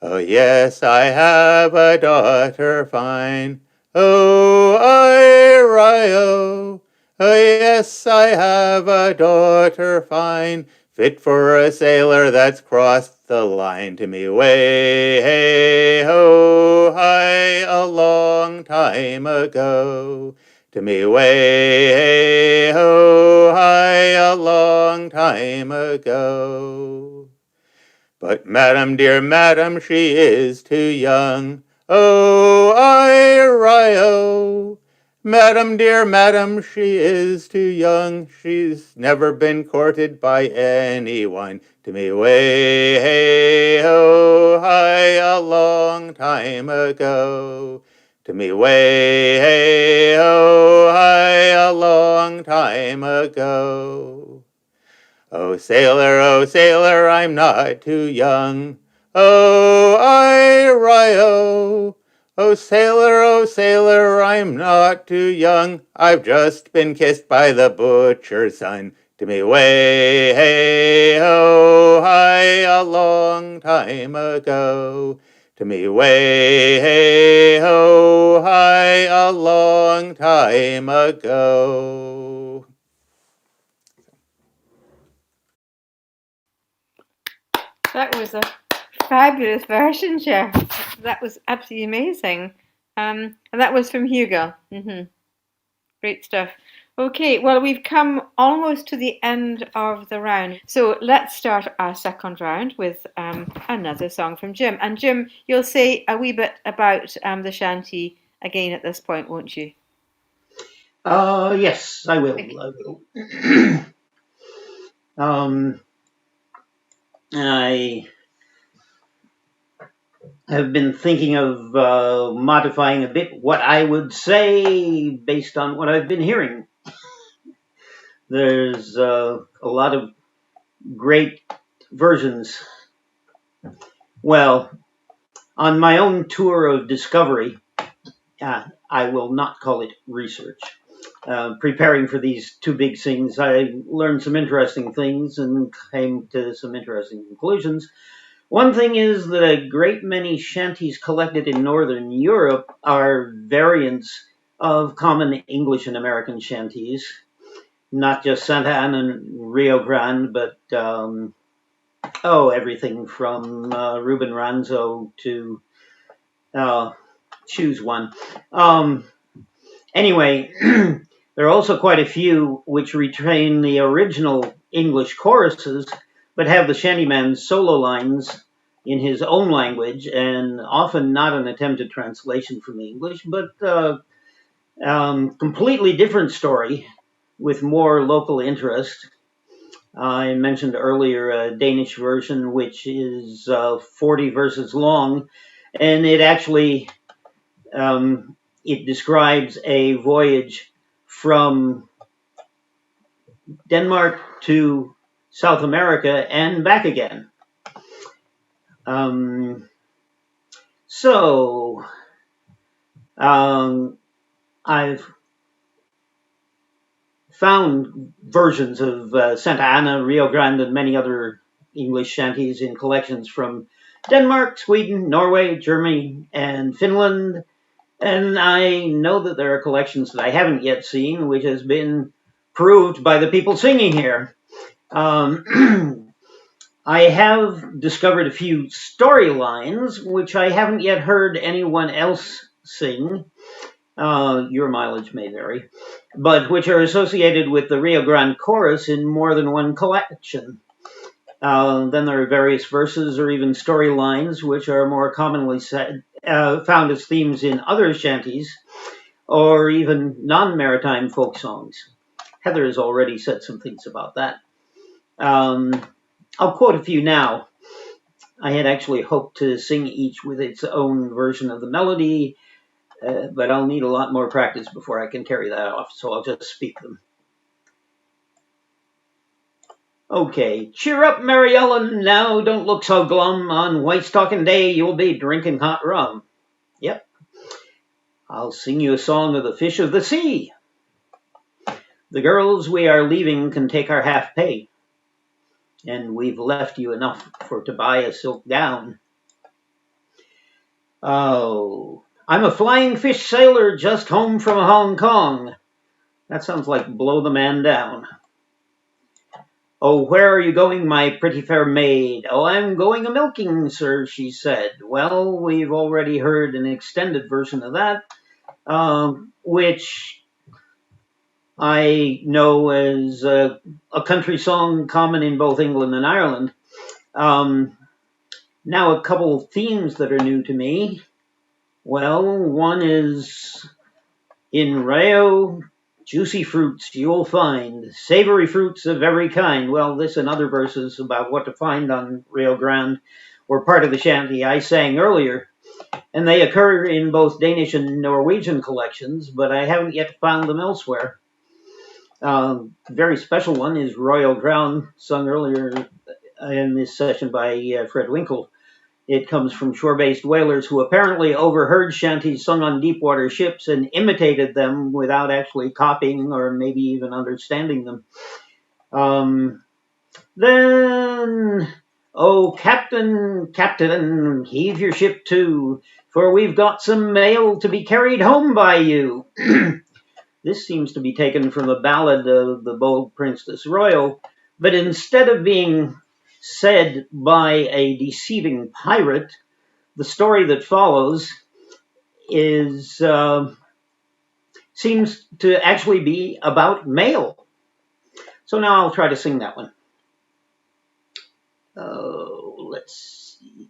Oh yes, I have a daughter fine. Oh I Rio. Oh yes, I have a daughter fine, fit for a sailor that's crossed the line. To me way, hey, ho, hi, a long time ago. To me way, hey, ho, hi, a long time ago. But madam, dear madam, she is too young. Oh, I Rio. Madam, dear madam, she is too young. She's never been courted by anyone. To me way, hey, ho, hi, a long time ago. To me way, hey, ho, hi, a long time ago. Oh sailor, I'm not too young. Oh, I Rio. Oh sailor, I'm not too young. I've just been kissed by the butcher's son. To me way, hey, ho, hi, a long time ago. To me way, hey, ho, hi, a long time ago. That was a fabulous version, Jeff. That was absolutely amazing. And that was from Hugo. Great stuff. Okay, well, we've come almost to the end of the round. So let's start our second round with another song from Jim. And Jim, you'll say a wee bit about the shanty again at this point, won't you? Yes, I will. Okay. I have been thinking of modifying a bit what I would say based on what I've been hearing. There's a lot of great versions. Well, on my own tour of discovery, I will not call it research. Preparing for these two big sings, I learned some interesting things and came to some interesting conclusions. One thing is that a great many shanties collected in Northern Europe are variants of common English and American shanties, not just Santa Ana and Rio Grande, but everything from Ruben Ranzo to choose one. Anyway, there are also quite a few which retain the original English choruses, but have the shantyman's solo lines in his own language, and often not an attempted translation from English, but completely different story with more local interest. I mentioned earlier a Danish version, which is 40 verses long, and it actually it describes a voyage from Denmark to South America and back again. I've found versions of Santa Ana, Rio Grande, and many other English shanties in collections from Denmark, Sweden, Norway, Germany, and Finland. And I know that there are collections that I haven't yet seen, which has been proved by the people singing here. I have discovered a few storylines, which I haven't yet heard anyone else sing. Your mileage may vary, but which are associated with the Rio Grande chorus in more than one collection. Then there are various verses or even storylines, which are more commonly found as themes in other shanties or even non-maritime folk songs. Heather has already said some things about that. I'll quote a few now. I had actually hoped to sing each with its own version of the melody, but I'll need a lot more practice before I can carry that off, so I'll just speak them. Okay, cheer up, Mary Ellen, now don't look so glum. On White Stocking Day, you'll be drinking hot rum. Yep. I'll sing you a song of the fish of the sea. The girls we are leaving can take our half pay, and we've left you enough to buy a silk gown. Oh, I'm a flying fish sailor just home from Hong Kong. That sounds like blow the man down. Oh, where are you going, my pretty fair maid? Oh, I'm going a milking, sir, she said. Well, we've already heard an extended version of that, which I know as a country song common in both England and Ireland. Now, a couple of themes that are new to me. Well, one is in Rio, juicy fruits you'll find, savory fruits of every kind. Well, this and other verses about what to find on Rio Grande were part of the shanty I sang earlier, and they occur in both Danish and Norwegian collections, but I haven't yet found them elsewhere. Very special one is Royal Drown, sung earlier in this session by Fred Winkel. It comes from shore-based whalers who apparently overheard shanties sung on deep-water ships and imitated them without actually copying or maybe even understanding them. Then, oh, Captain, heave your ship to, for we've got some mail to be carried home by you. This seems to be taken from the ballad of the Bold Princess Royo, but instead of being said by a deceiving pirate, the story that follows is seems to actually be about mail. So now I'll try to sing that one. Oh, let's see.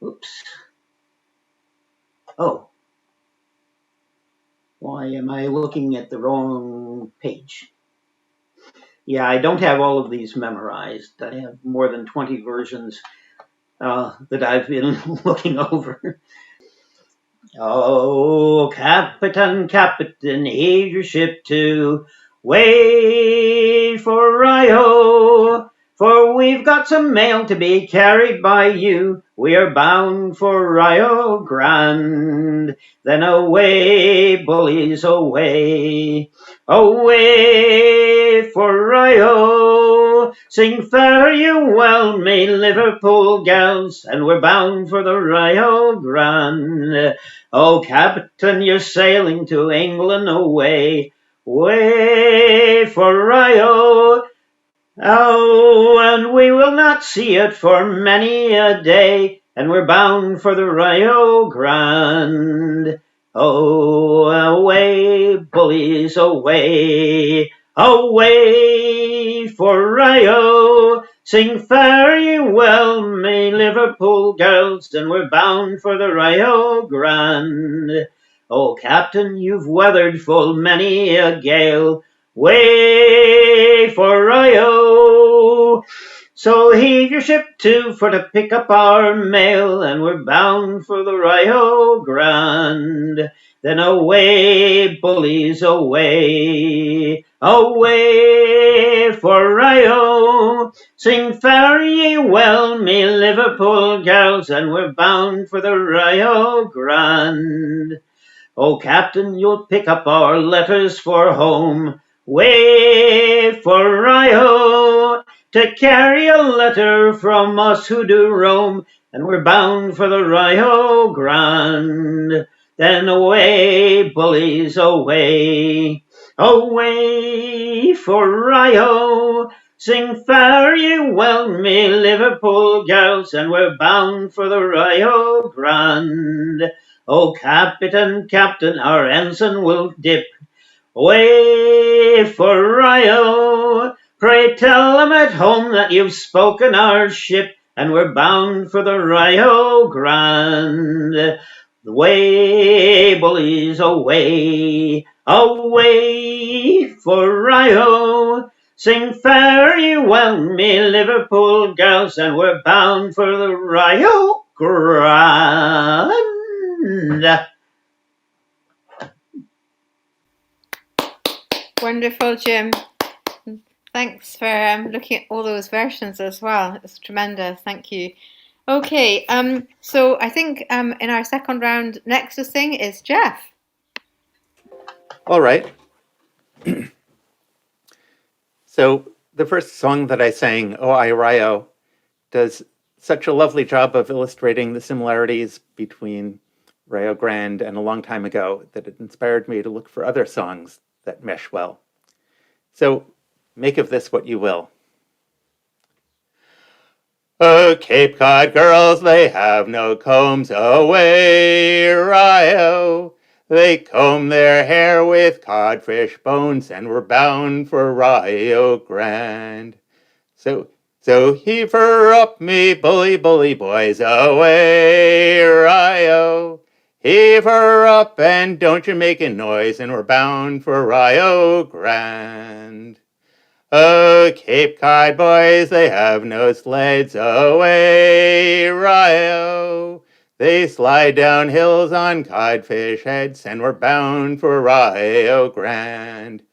Oops. Oh. Why am I looking at the wrong page? Yeah, I don't have all of these memorized. I have more than 20 versions that I've been looking over. Oh, Captain, heave your ship to, way for Rio, for we've got some mail to be carried by you. We are bound for Rio Grande. Then away, bullies, away, away for Rio. Sing fare you well, me Liverpool gals, and we're bound for the Rio Grande. Oh, Captain, you're sailing to England away, way for Rio. Oh, and we will not see it for many a day, and we're bound for the Rio Grande. Oh, away, bullies, away, away for Rio. Sing fare ye well, me Liverpool girls, and we're bound for the Rio Grande. Oh, Captain, you've weathered full many a gale, way for Rio. So heave your ship to for to pick up our mail, and we're bound for the Rio Grande. Then away, bullies, away, away for Rio. Sing fare ye well, me Liverpool girls, and we're bound for the Rio Grande. Oh, Captain, you'll pick up our letters for home. Way for Rio to carry a letter from us who do roam, and we're bound for the Rio Grande. Then away, bullies, away, away for Rio. Sing fare ye well, me Liverpool gals, and we're bound for the Rio Grande. Oh, Captain, Captain, our ensign will dip. Away for Rio. Pray tell them at home that you've spoken our ship, and we're bound for the Rio Grande. Away, bullies, away, away for Rio. Sing fare ye well, me Liverpool gals, and we're bound for the Rio Grande. Wonderful, Jim. Thanks for looking at all those versions as well. It's tremendous. Thank you. Okay, so I think in our second round, next to sing is Jeff. All right. So the first song that I sang, Oh I Rio, does such a lovely job of illustrating the similarities between Rio Grande and a long time ago that it inspired me to look for other songs that mesh well. So make of this what you will. Oh, Cape Cod girls, they have no combs away, Rio. They comb their hair with codfish bones and were bound for Rio Grande. So heave her up, me bully, bully boys, away, Rio. Heave her up and don't you make a noise, and we're bound for Rio Grande. Oh, Cape Cod boys, they have no sleds, away, Rio. They slide down hills on codfish heads, and we're bound for Rio Grande.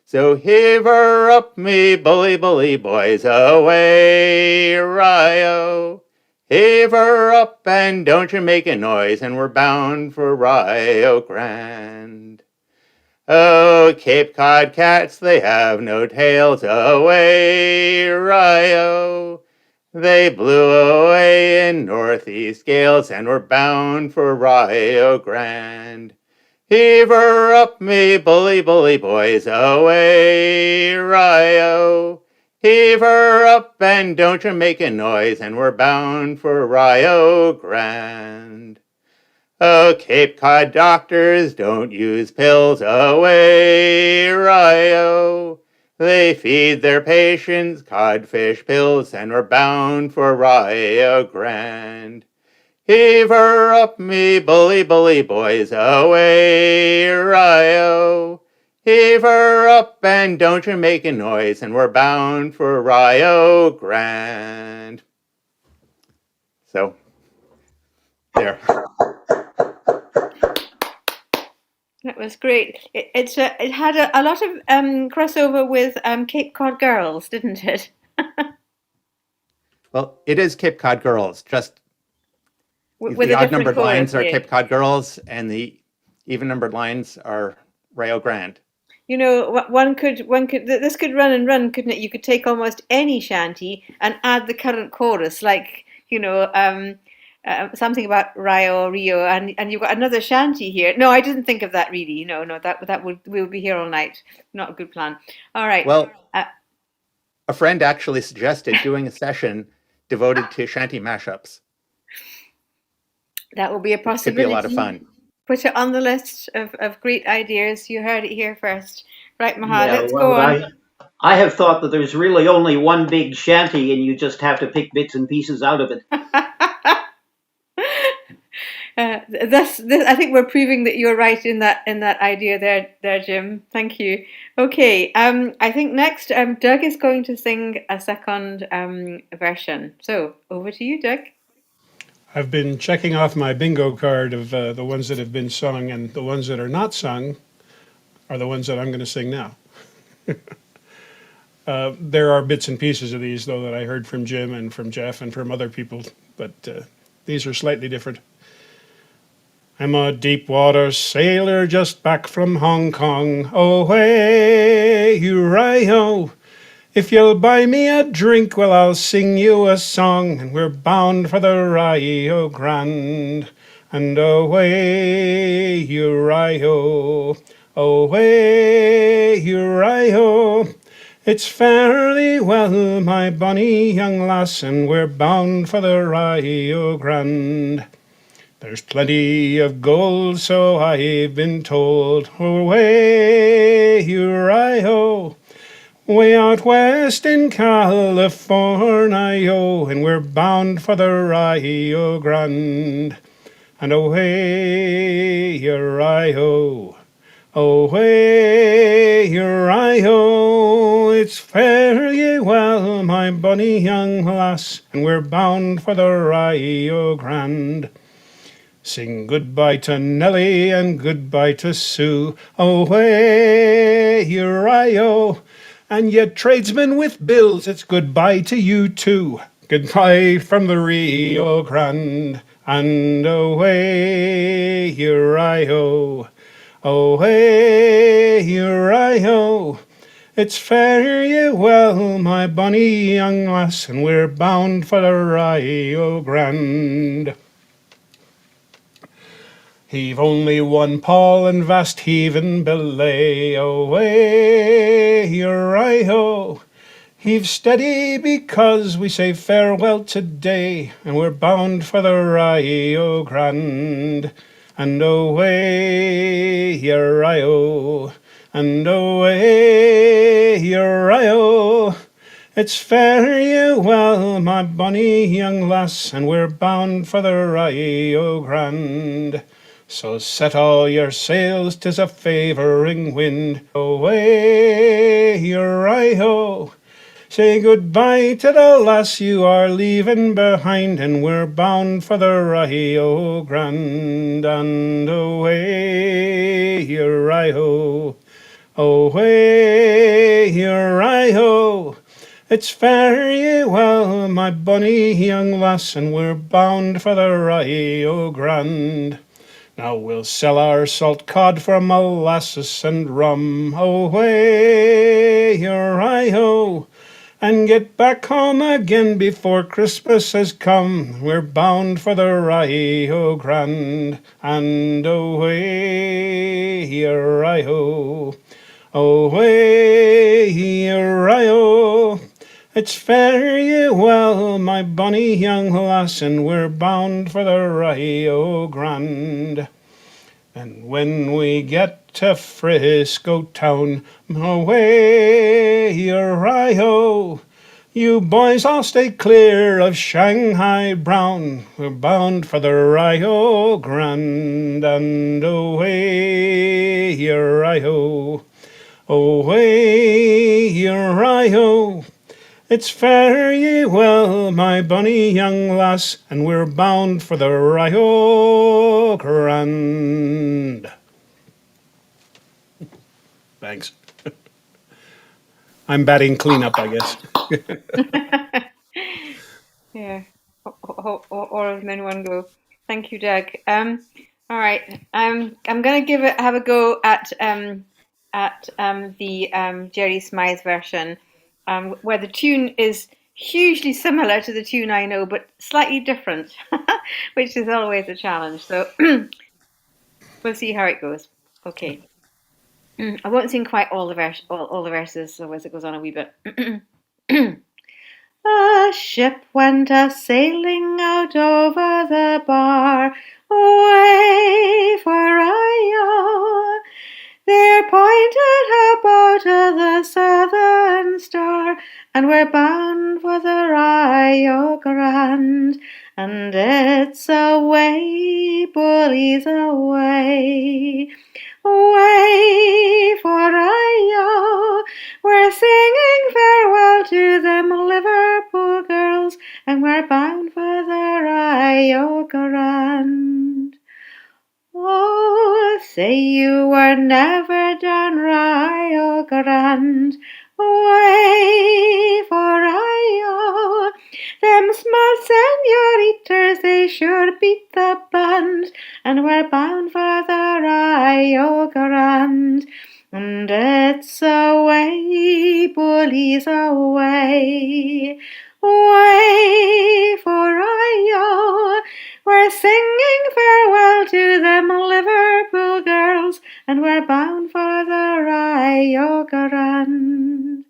So heave her up, me bully, bully boys, away, Rio. Heave her up and don't you make a noise, and we're bound for Rio Grande. Oh, Cape Cod cats, they have no tails, away, Rio. They blew away in northeast gales, and we're bound for Rio Grande. Heave her up, me bully, bully boys, away, Rio. Heave her up and don't you make a noise, and we're bound for Rio Grande. Oh, Cape Cod doctors don't use pills, away, Rio. They feed their patients codfish pills, and we're bound for Rio Grande. Heave her up, me bully, bully boys, away, Rio. Heave her up and don't you make a noise, and we're bound for Rio Grande. So, there. That was great. It had a lot of crossover with Cape Cod Girls, didn't it? Well, it is Cape Cod Girls, just With the a different odd-numbered lines chorus, are yeah. Cape Cod Girls, and the even-numbered lines are Rio Grande. You know, this could run and run, couldn't it? You could take almost any shanty and add the current chorus, like, you know, something about Rio, and you've got another shanty here. No, I didn't think of that really. No, we'll be here all night. Not a good plan. All right. Well, a friend actually suggested doing a session devoted to shanty mashups. That will be a possibility. Could be a lot of fun. Put it on the list of great ideas. You heard it here first. Right, Maha, let's go on. I have thought that there's really only one big shanty and you just have to pick bits and pieces out of it. I think we're proving that you're right in that idea there, Jim. Thank you. Okay, I think next Doug is going to sing a second version. So over to you, Doug. I've been checking off my bingo card of the ones that have been sung, and the ones that are not sung are the ones that I'm going to sing now. There are bits and pieces of these, though, that I heard from Jim and from Jeff and from other people, but these are slightly different. I'm a deep water sailor just back from Hong Kong. Oh, hey, you Rio. If you'll buy me a drink, well, I'll sing you a song, and we're bound for the Rio Grande. And away, you Rio, away, you Rio. It's fairly well, my bonny young lass, and we're bound for the Rio Grande. There's plenty of gold, so I've been told. Away, you Rio. Way out west in California, and we're bound for the Rio Grande. And away, Rio, away, Rio. It's fare ye well, my bonny young lass, and we're bound for the Rio Grande. Sing goodbye to Nellie and goodbye to Sue. Away, Rio. And ye tradesmen with bills, it's goodbye to you too. Goodbye from the Rio Grande. And away, Rio. Away, Rio. It's fare ye well, my bonny young lass, and we're bound for the Rio Grande. Heave only one pawl and vast heaving belay. Away, Rio. Heave steady because we say farewell today, and we're bound for the Rio Grande. And away, Rio. And away, Rio. It's fare ye well, my bonny young lass, and we're bound for the Rio Grande. So set all your sails, 'tis a favouring wind. Away, Rio. Say goodbye to the lass you are leaving behind, and we're bound for the Rio Grande. And away, Rio. Away, Rio. It's fare ye well, my bonny young lass, and we're bound for the Rio Grande. Now we'll sell our salt cod for molasses and rum. Away, Rio, and get back home again before Christmas has come. We're bound for the Rio Grande. And away, Rio, away, Rio. It's fare ye well, my bonny young lass, and we're bound for the Rio Grande. And when we get to Frisco town, away, Rio. You boys all stay clear of Shanghai Brown. We're bound for the Rio Grande. And away, Rio. Away, Rio. It's fare ye well, my bonny young lass, and we're bound for the Rio Grande. Thanks. I'm batting cleanup, I guess. Yeah, all of them in one go. Thank you, Doug. All right, I'm gonna have a go at the Jerry Smythe version, where the tune is hugely similar to the tune I know, but slightly different, which is always a challenge. So we'll see how it goes. Okay. I won't sing quite all the verses, so as it goes on a wee bit. A ship went a sailing out over the bar, away for Rio. There pointed her bow to the Southern Star, and we're bound for the Rio Grande. And it's away, bullies, away. Away for Rio, we're singing farewell to them Liverpool girls, and we're bound for the Rio Grande. Oh, say you were never down Rio Grande, away for Rio. Them small senoritas, they sure beat the band, and we're bound for the Rio Grande. And it's away, bullies, away, away for Rio. We're singing farewell to them Liverpool girls, and we're bound for the Rio Grande.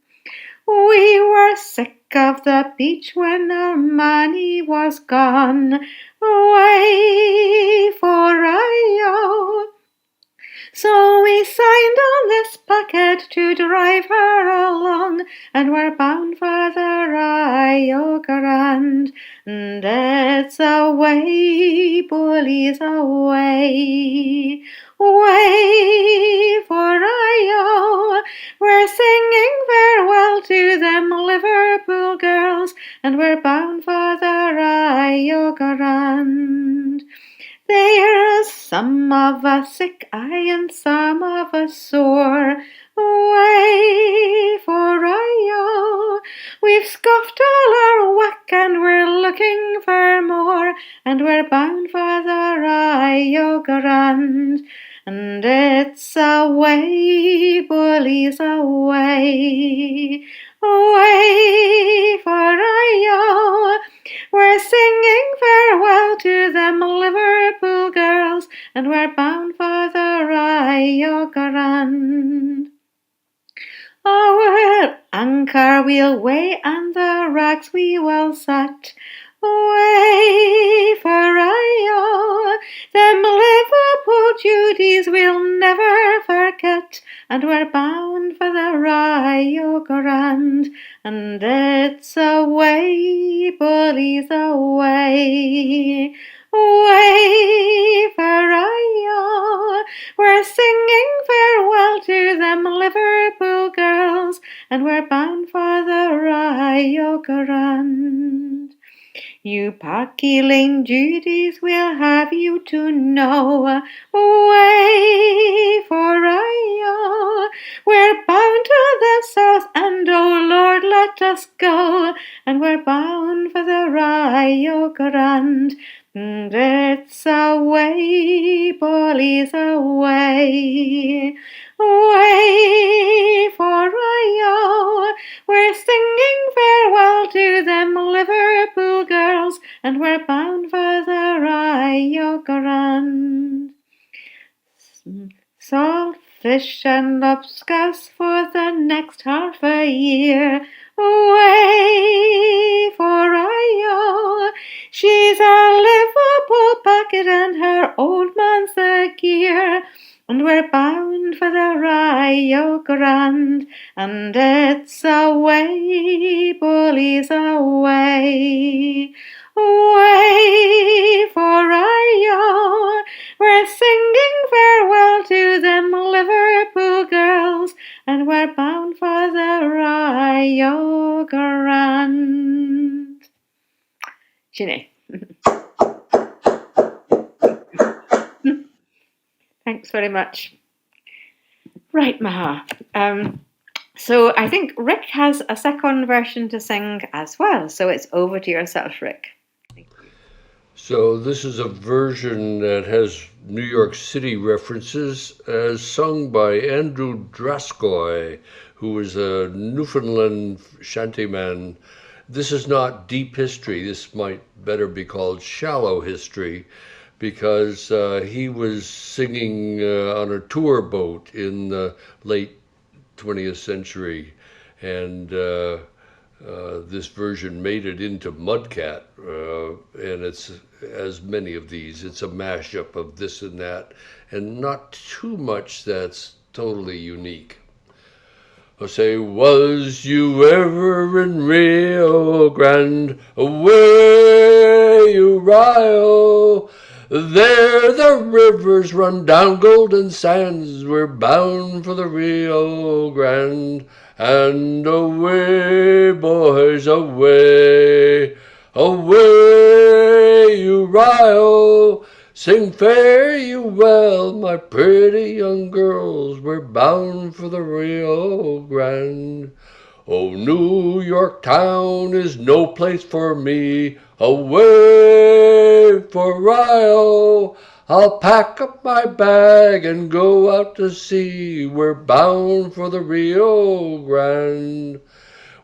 We were sick of the beach when our money was gone, away for Rio. So we signed on this packet to drive her along, and we're bound for the Rio Grande. And it's away, bullies, away, away for Rio. We're singing farewell to them Liverpool girls, and we're bound for the Rio Grande. There's some of us sick, aye, and some of us sore, away for Rio. We've scoffed all our whack, and we're looking for more, and we're bound for the Rio Grande. And it's away, bullies, away, away for Rio. We're singing farewell to them Liverpool girls, and we're bound for the Rio Grande. Our anchor we'll weigh, and the racks we will set, away for Rio. Them Liverpool duties we'll never forget, and we're bound for the Rio Grande. And it's away, bullies, away, away for Rio. We're singing farewell to them Liverpool girls, and we're bound for the Rio Grande. You Parky Lane duties will have you to know, away for Rio. We're bound to the south, and oh Lord, let us go, and we're bound for the Rio Grande. And it's away, bullies, away, away for Rio. We're singing farewell to them Liverpool girls, and we're bound for the Rio Grande. Salt fish and lobscouse for the next half a year, away for Rio. She's a Liverpool packet, and her old man's the gear, and we're bound for the Rio Grande. And it's away, bullies, away, away for Rio. We're singing farewell to them Liverpool girls, and we're bound for the Rio Grande. Ginny. Thanks very much. Right, Maha. So I think Rick has a second version to sing as well. So it's over to yourself, Rick. So this is a version that has New York City references, as sung by Andrew Draskoy, who was a Newfoundland shantyman. This is not deep history. This might better be called shallow history, because he was singing on a tour boat in the late 20th century, and this version made it into Mudcat, and it's, as many of these, it's a mashup of this and that, and not too much that's totally unique. I'll say, was you ever in Rio Grande, away you Rio? There the rivers run down golden sands, we're bound for the Rio Grande. And away, boys, away, away you Rio. Sing fare you well, my pretty young girls, we're bound for the Rio Grande. Oh, New York town is no place for me. Away for Rio. I'll pack up my bag and go out to sea. We're bound for the Rio Grande.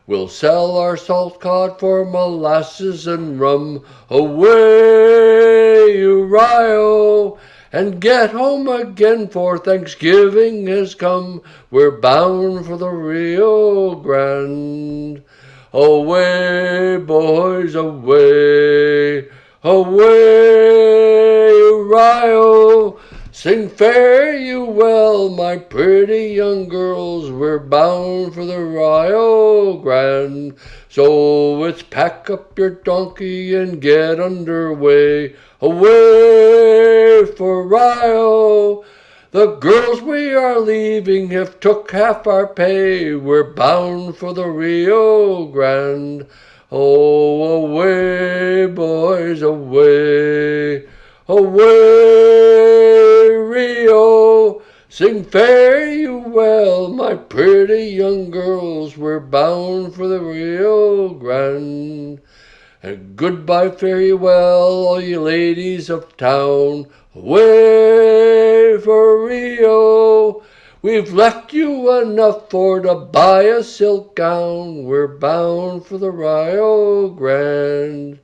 We'll sell our salt cod for molasses and rum. Away, Rio, and get home again, for Thanksgiving has come. We're bound for the Rio Grande. Away, boys, away, away, Rio. Sing fare you well, my pretty young girls. We're bound for the Rio Grande. So it's pack up your donkey and get underway. Away for Rio. The girls we are leaving have took half our pay. We're bound for the Rio Grande. Oh, away, boys, away, away, Rio. Sing fare you well, my pretty young girls. We're bound for the Rio Grande. And goodbye, fare you well, all you ladies of town. Away for Rio. We've left you enough for to buy a silk gown. We're bound for the Rio Grande.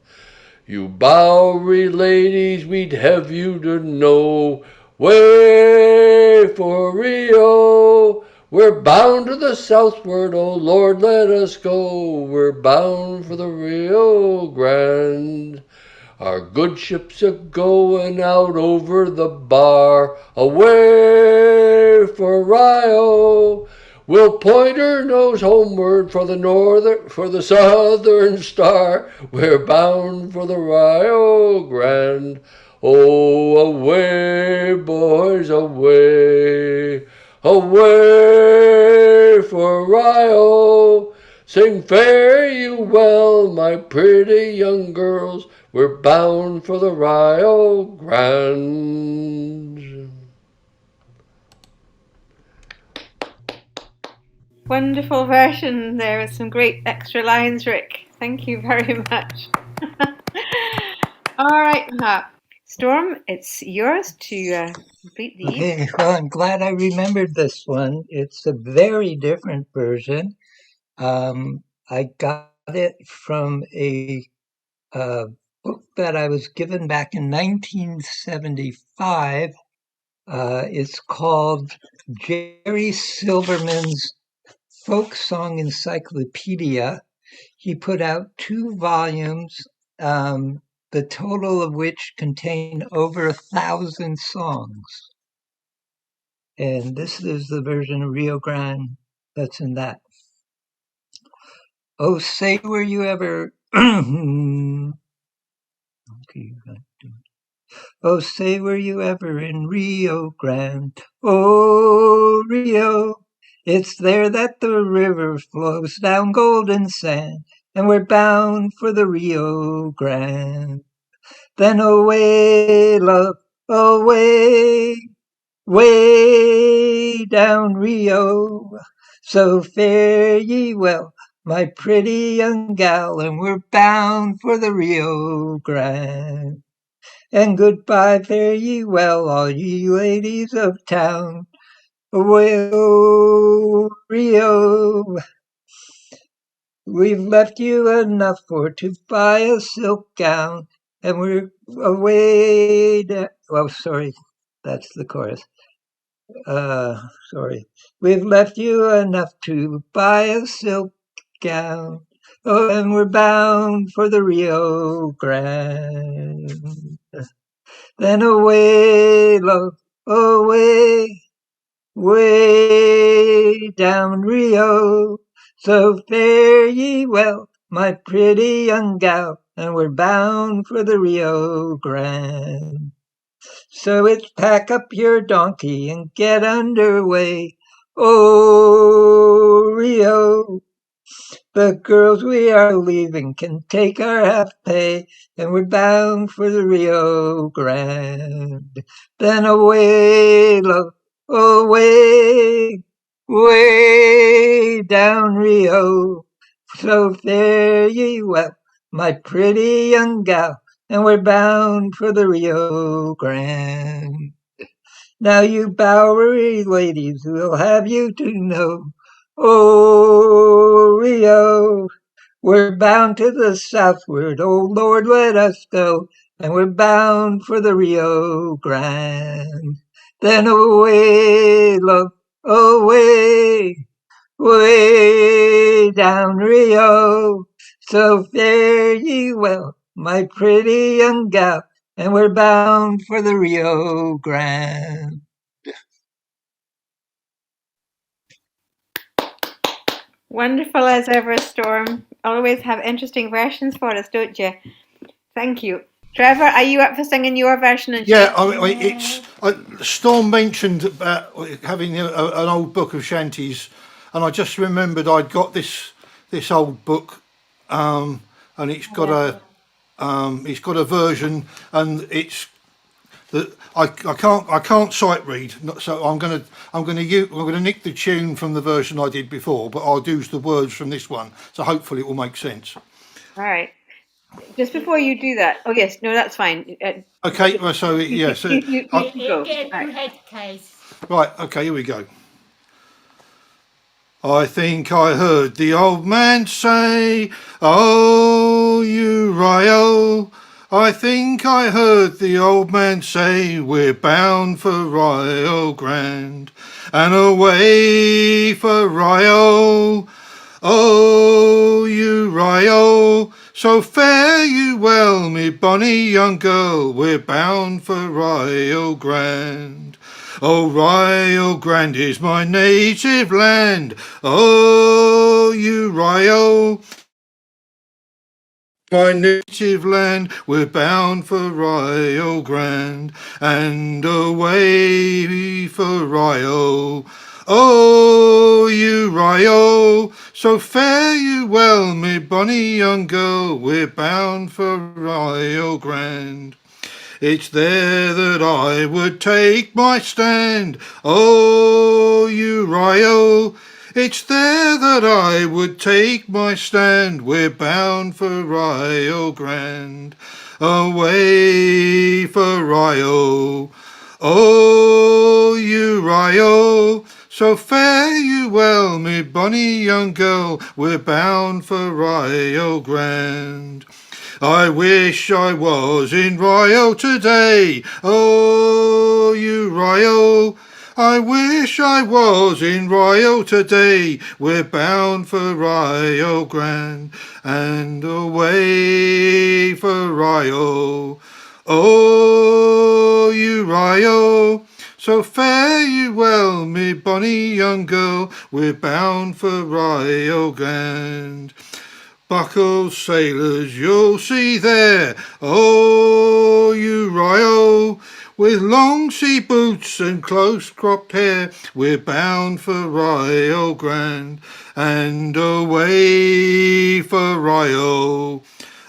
You Bowery ladies, we'd have you to know. Way for Rio. We're bound to the southward, oh Lord, let us go. We're bound for the Rio Grande. Our good ships are going out over the bar. Away for Rio. We'll point her nose homeward for the southern star. We're bound for the Rio Grande. Oh, away, boys, away, away for Rio. Sing fare you well, my pretty young girls. We're bound for the Rio Grande. Wonderful version there with some great extra lines, Rick. Thank you very much. All right, Storm, it's yours to complete the evening. Okay, well, I'm glad I remembered this one. It's a very different version. I got it from a book that I was given back in 1975. It's called Jerry Silverman's Folk Song Encyclopedia. He put out 2 volumes, the total of which contain over 1,000 songs. And this is the version of Rio Grande that's in that. Oh, say were you ever... Oh, say were you ever in Rio Grande? Oh, Rio, it's there that the river flows down golden sand, and we're bound for the Rio Grande. Then away, love, away, way down Rio. So fare ye well, my pretty young gal, and we're bound for the Rio Grande. And goodbye, fare ye well, all ye ladies of town. Away, oh, Rio. We've left you enough for to buy a silk gown, and we're away. Oh, sorry, that's the chorus. Sorry. We've left you enough to buy a silk gown. Oh, and we're bound for the Rio Grande. Then away, love, away, way down Rio. So fare ye well, my pretty young gal, and we're bound for the Rio Grande. So it's pack up your donkey and get underway. Oh, Rio, the girls we are leaving can take our half pay, and we're bound for the Rio Grande. Then away, love, away, way down Rio. So fare ye well, my pretty young gal, and we're bound for the Rio Grande. Now you Bowery ladies will have you to know, oh Rio, we're bound to the southward, oh Lord, let us go, and we're bound for the Rio Grande. Then away, love, away, way down Rio. So fare ye well, my pretty young gal, and we're bound for the Rio Grande. Wonderful as ever, Storm. Always have interesting versions for us, don't you? Thank you. Trevor, are you up for singing your version? And Yeah, Storm mentioned about having an old book of shanties, and I just remembered I'd got this old book, and it's got a version, and it's I can't sight read, so I'm gonna nick the tune from the version I did before, but I'll use the words from this one, so hopefully it will make sense. All right. Just before you do that, oh yes, no, that's fine. Okay, well, so yeah, so you go. right, okay, here we go. I think I heard the old man say, oh, you Rio. I think I heard the old man say, we're bound for Rio Grande and away for Rio. Oh, you Rio, so fare you well, me bonny young girl, we're bound for Rio Grande. Oh, Rio Grande is my native land. Oh, you Rio, my native land, we're bound for Rio Grande and away for Rio. Oh, you Rio, so fare you well, me bonny young girl, we're bound for Rio Grande. It's there that I would take my stand. Oh, you Rio, it's there that I would take my stand. We're bound for Rio Grande, away for Rio. Oh, you Rio, so fare you well, me bonny young girl. We're bound for Rio Grande. I wish I was in Rio today. Oh, you Rio, I wish I was in Rio today. We're bound for Rio Grande and away for Rio. Oh, you Rio, so fare you well, me bonny young girl. We're bound for Rio Grande. Buckled sailors you'll see there, oh, you Rio, with long sea boots and close cropped hair, we're bound for Rio Grande and away for Rio.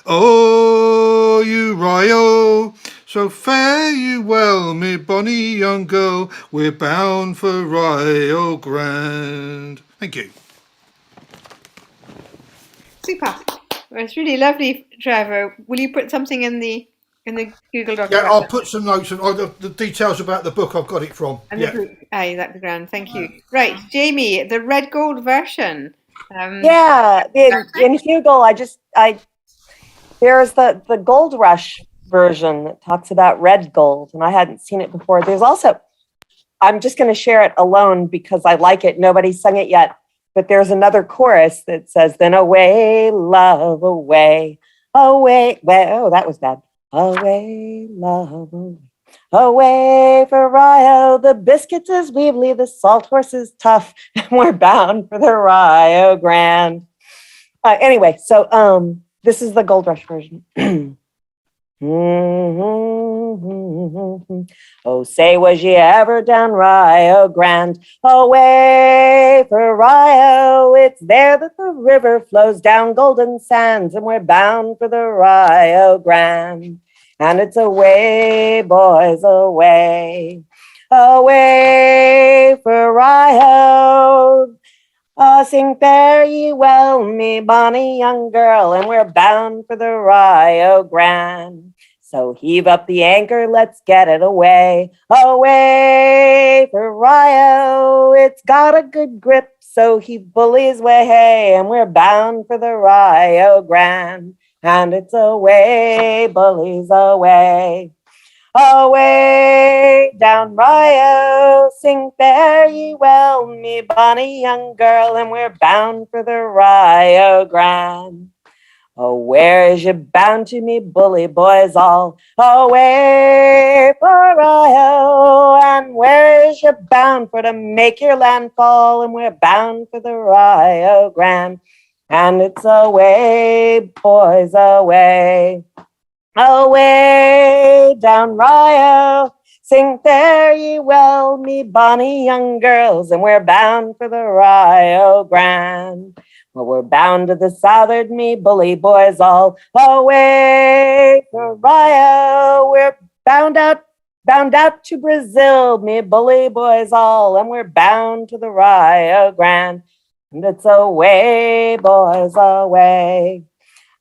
Oh, you Rio, so fare you well, me bonny young girl, we're bound for Rio Grande. Thank you. Super. Well, it's really lovely, Trevor. Will you put something in the Google Doc? Yeah, about I'll that? put some notes and the details about the book I've got it from. And Yeah. the book. Aye, that'd be grand. Thank you. Right, Jamie, the red gold version. Yeah, in Hugel, there's the Gold Rush version that talks about red gold, and I hadn't seen it before. There's also, I'm just going to share it alone because I like it. Nobody's sung it yet, but there's another chorus that says, then away, love, away, away. Well, oh, that was bad. Away, love, away. Away for Rio, the biscuits is weebly, the salt horse is tough, and we're bound for the Rio Grande. Anyway, so this is the Gold Rush version. Oh, say, was ye ever down Rio Grande? Away for Rio, it's there that the river flows down golden sands, and we're bound for the Rio Grande. And it's away, boys, away. away for Rio. Sing fare ye well, me bonny young girl, and we're bound for the Rio Grande. So heave up the anchor, let's get it away. Away for Rio, it's got a good grip, so heave bullies way, hey, and we're bound for the Rio Grande. And it's away, bullies away. Away down Rio, sing fare ye well, me bonny young girl, and we're bound for the Rio Grande. Oh, where is you bound to, me bully boys all? Away for Rio, and where is you bound for to make your landfall? And we're bound for the Rio Grande, and it's away, boys, away. Away down Rio, sing fare ye well, me bonny young girls, and we're bound for the Rio Grande. Well, we're bound to the southward, me bully boys all. Away for Rio, we're bound out to Brazil, me bully boys all, and we're bound to the Rio Grande. And it's away, boys, away.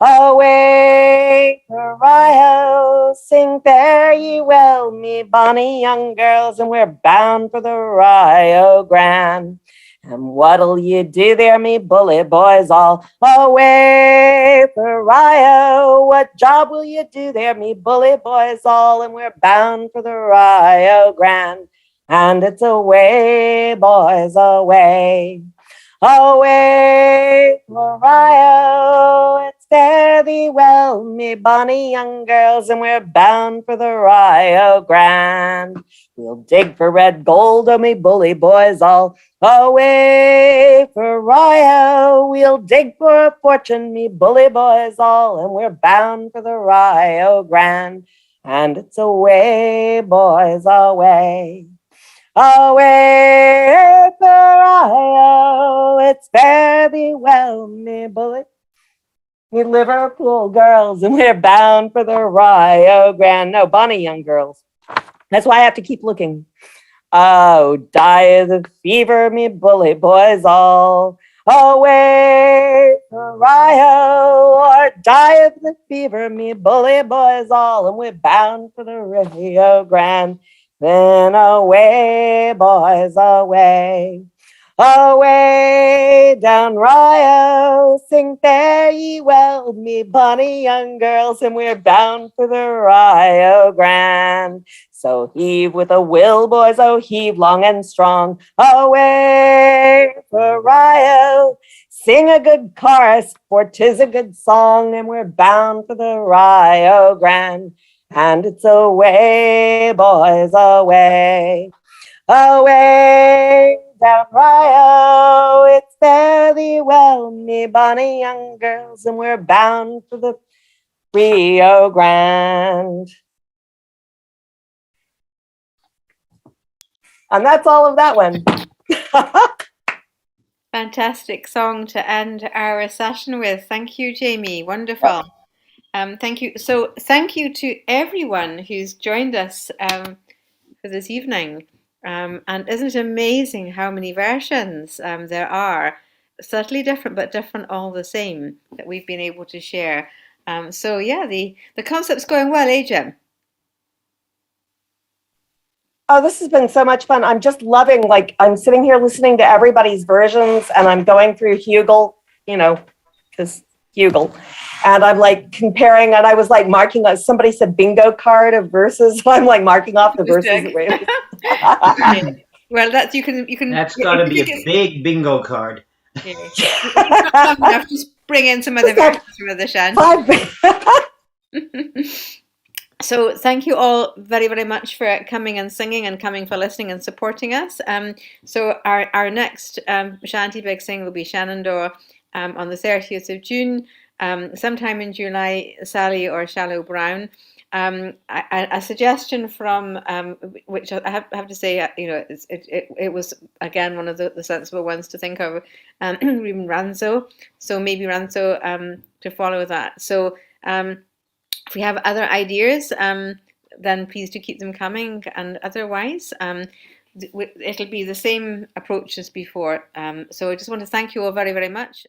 Away for Rio, sing fare ye well, me bonny young girls, and we're bound for the Rio Grande. And what'll you do there, me bully boys all? Away for Rio, what job will you do there, me bully boys all? And we're bound for the Rio Grande, and it's away, boys, away. Away for Rio, it's fare thee well, me bonny young girls, and we're bound for the Rio Grande. We'll dig for red gold, oh me bully boys all. Away for Rio, we'll dig for a fortune, me bully boys all, and we're bound for the Rio Grande. And it's away, boys, away. Away for Rio, it's fare thee well, me bully, me Liverpool girls, and we're bound for the Rio Grande. No, bonny young girls. That's why I have to keep looking. Oh, die of the fever, me bully boys all. Away for Rio, or die of the fever, me bully boys all, and we're bound for the Rio Grande. Then away, boys, away. Away down Rio, sing fare ye well, me bonny young girls, and we're bound for the Rio Grande. So heave with a will, boys, oh heave long and strong. Away for Rio, sing a good chorus, for 'tis a good song, and we're bound for the Rio Grande. And it's away, boys, away. Away down Rio, it's fare thee well, me bonny young girls, and we're bound for the Rio Grande. And that's all of that one. Fantastic song to end our session with. Thank you, Jamie. Wonderful. Thank you. So thank you to everyone who's joined us for this evening. And isn't it amazing how many versions there are? Subtly different, but different all the same, that we've been able to share. So yeah, the concept's going well, eh, Jim? Oh, this has been so much fun. I'm just loving, like, I'm sitting here listening to everybody's versions, and I'm going through Hugel, you know, because Hugel. And I'm like comparing, and I was like marking, somebody said bingo card of verses. So I'm like marking off the verses. Well, that's you can. That's got to be a big bingo card. Yeah. Enough. Just bring in some other versions from other Shanty. So thank you all very, very much for coming and singing and coming for listening and supporting us. So our next Shanty Big Sing will be Shenandoah on the 30th of June. Sometime in July, Sally or Shallow Brown. A suggestion from which I have to say, you know, it was again one of the sensible ones to think of, even Ranzo. So maybe Ranzo to follow that. So if we have other ideas, then please do keep them coming. And otherwise, it'll be the same approach as before. So I just want to thank you all very, very much.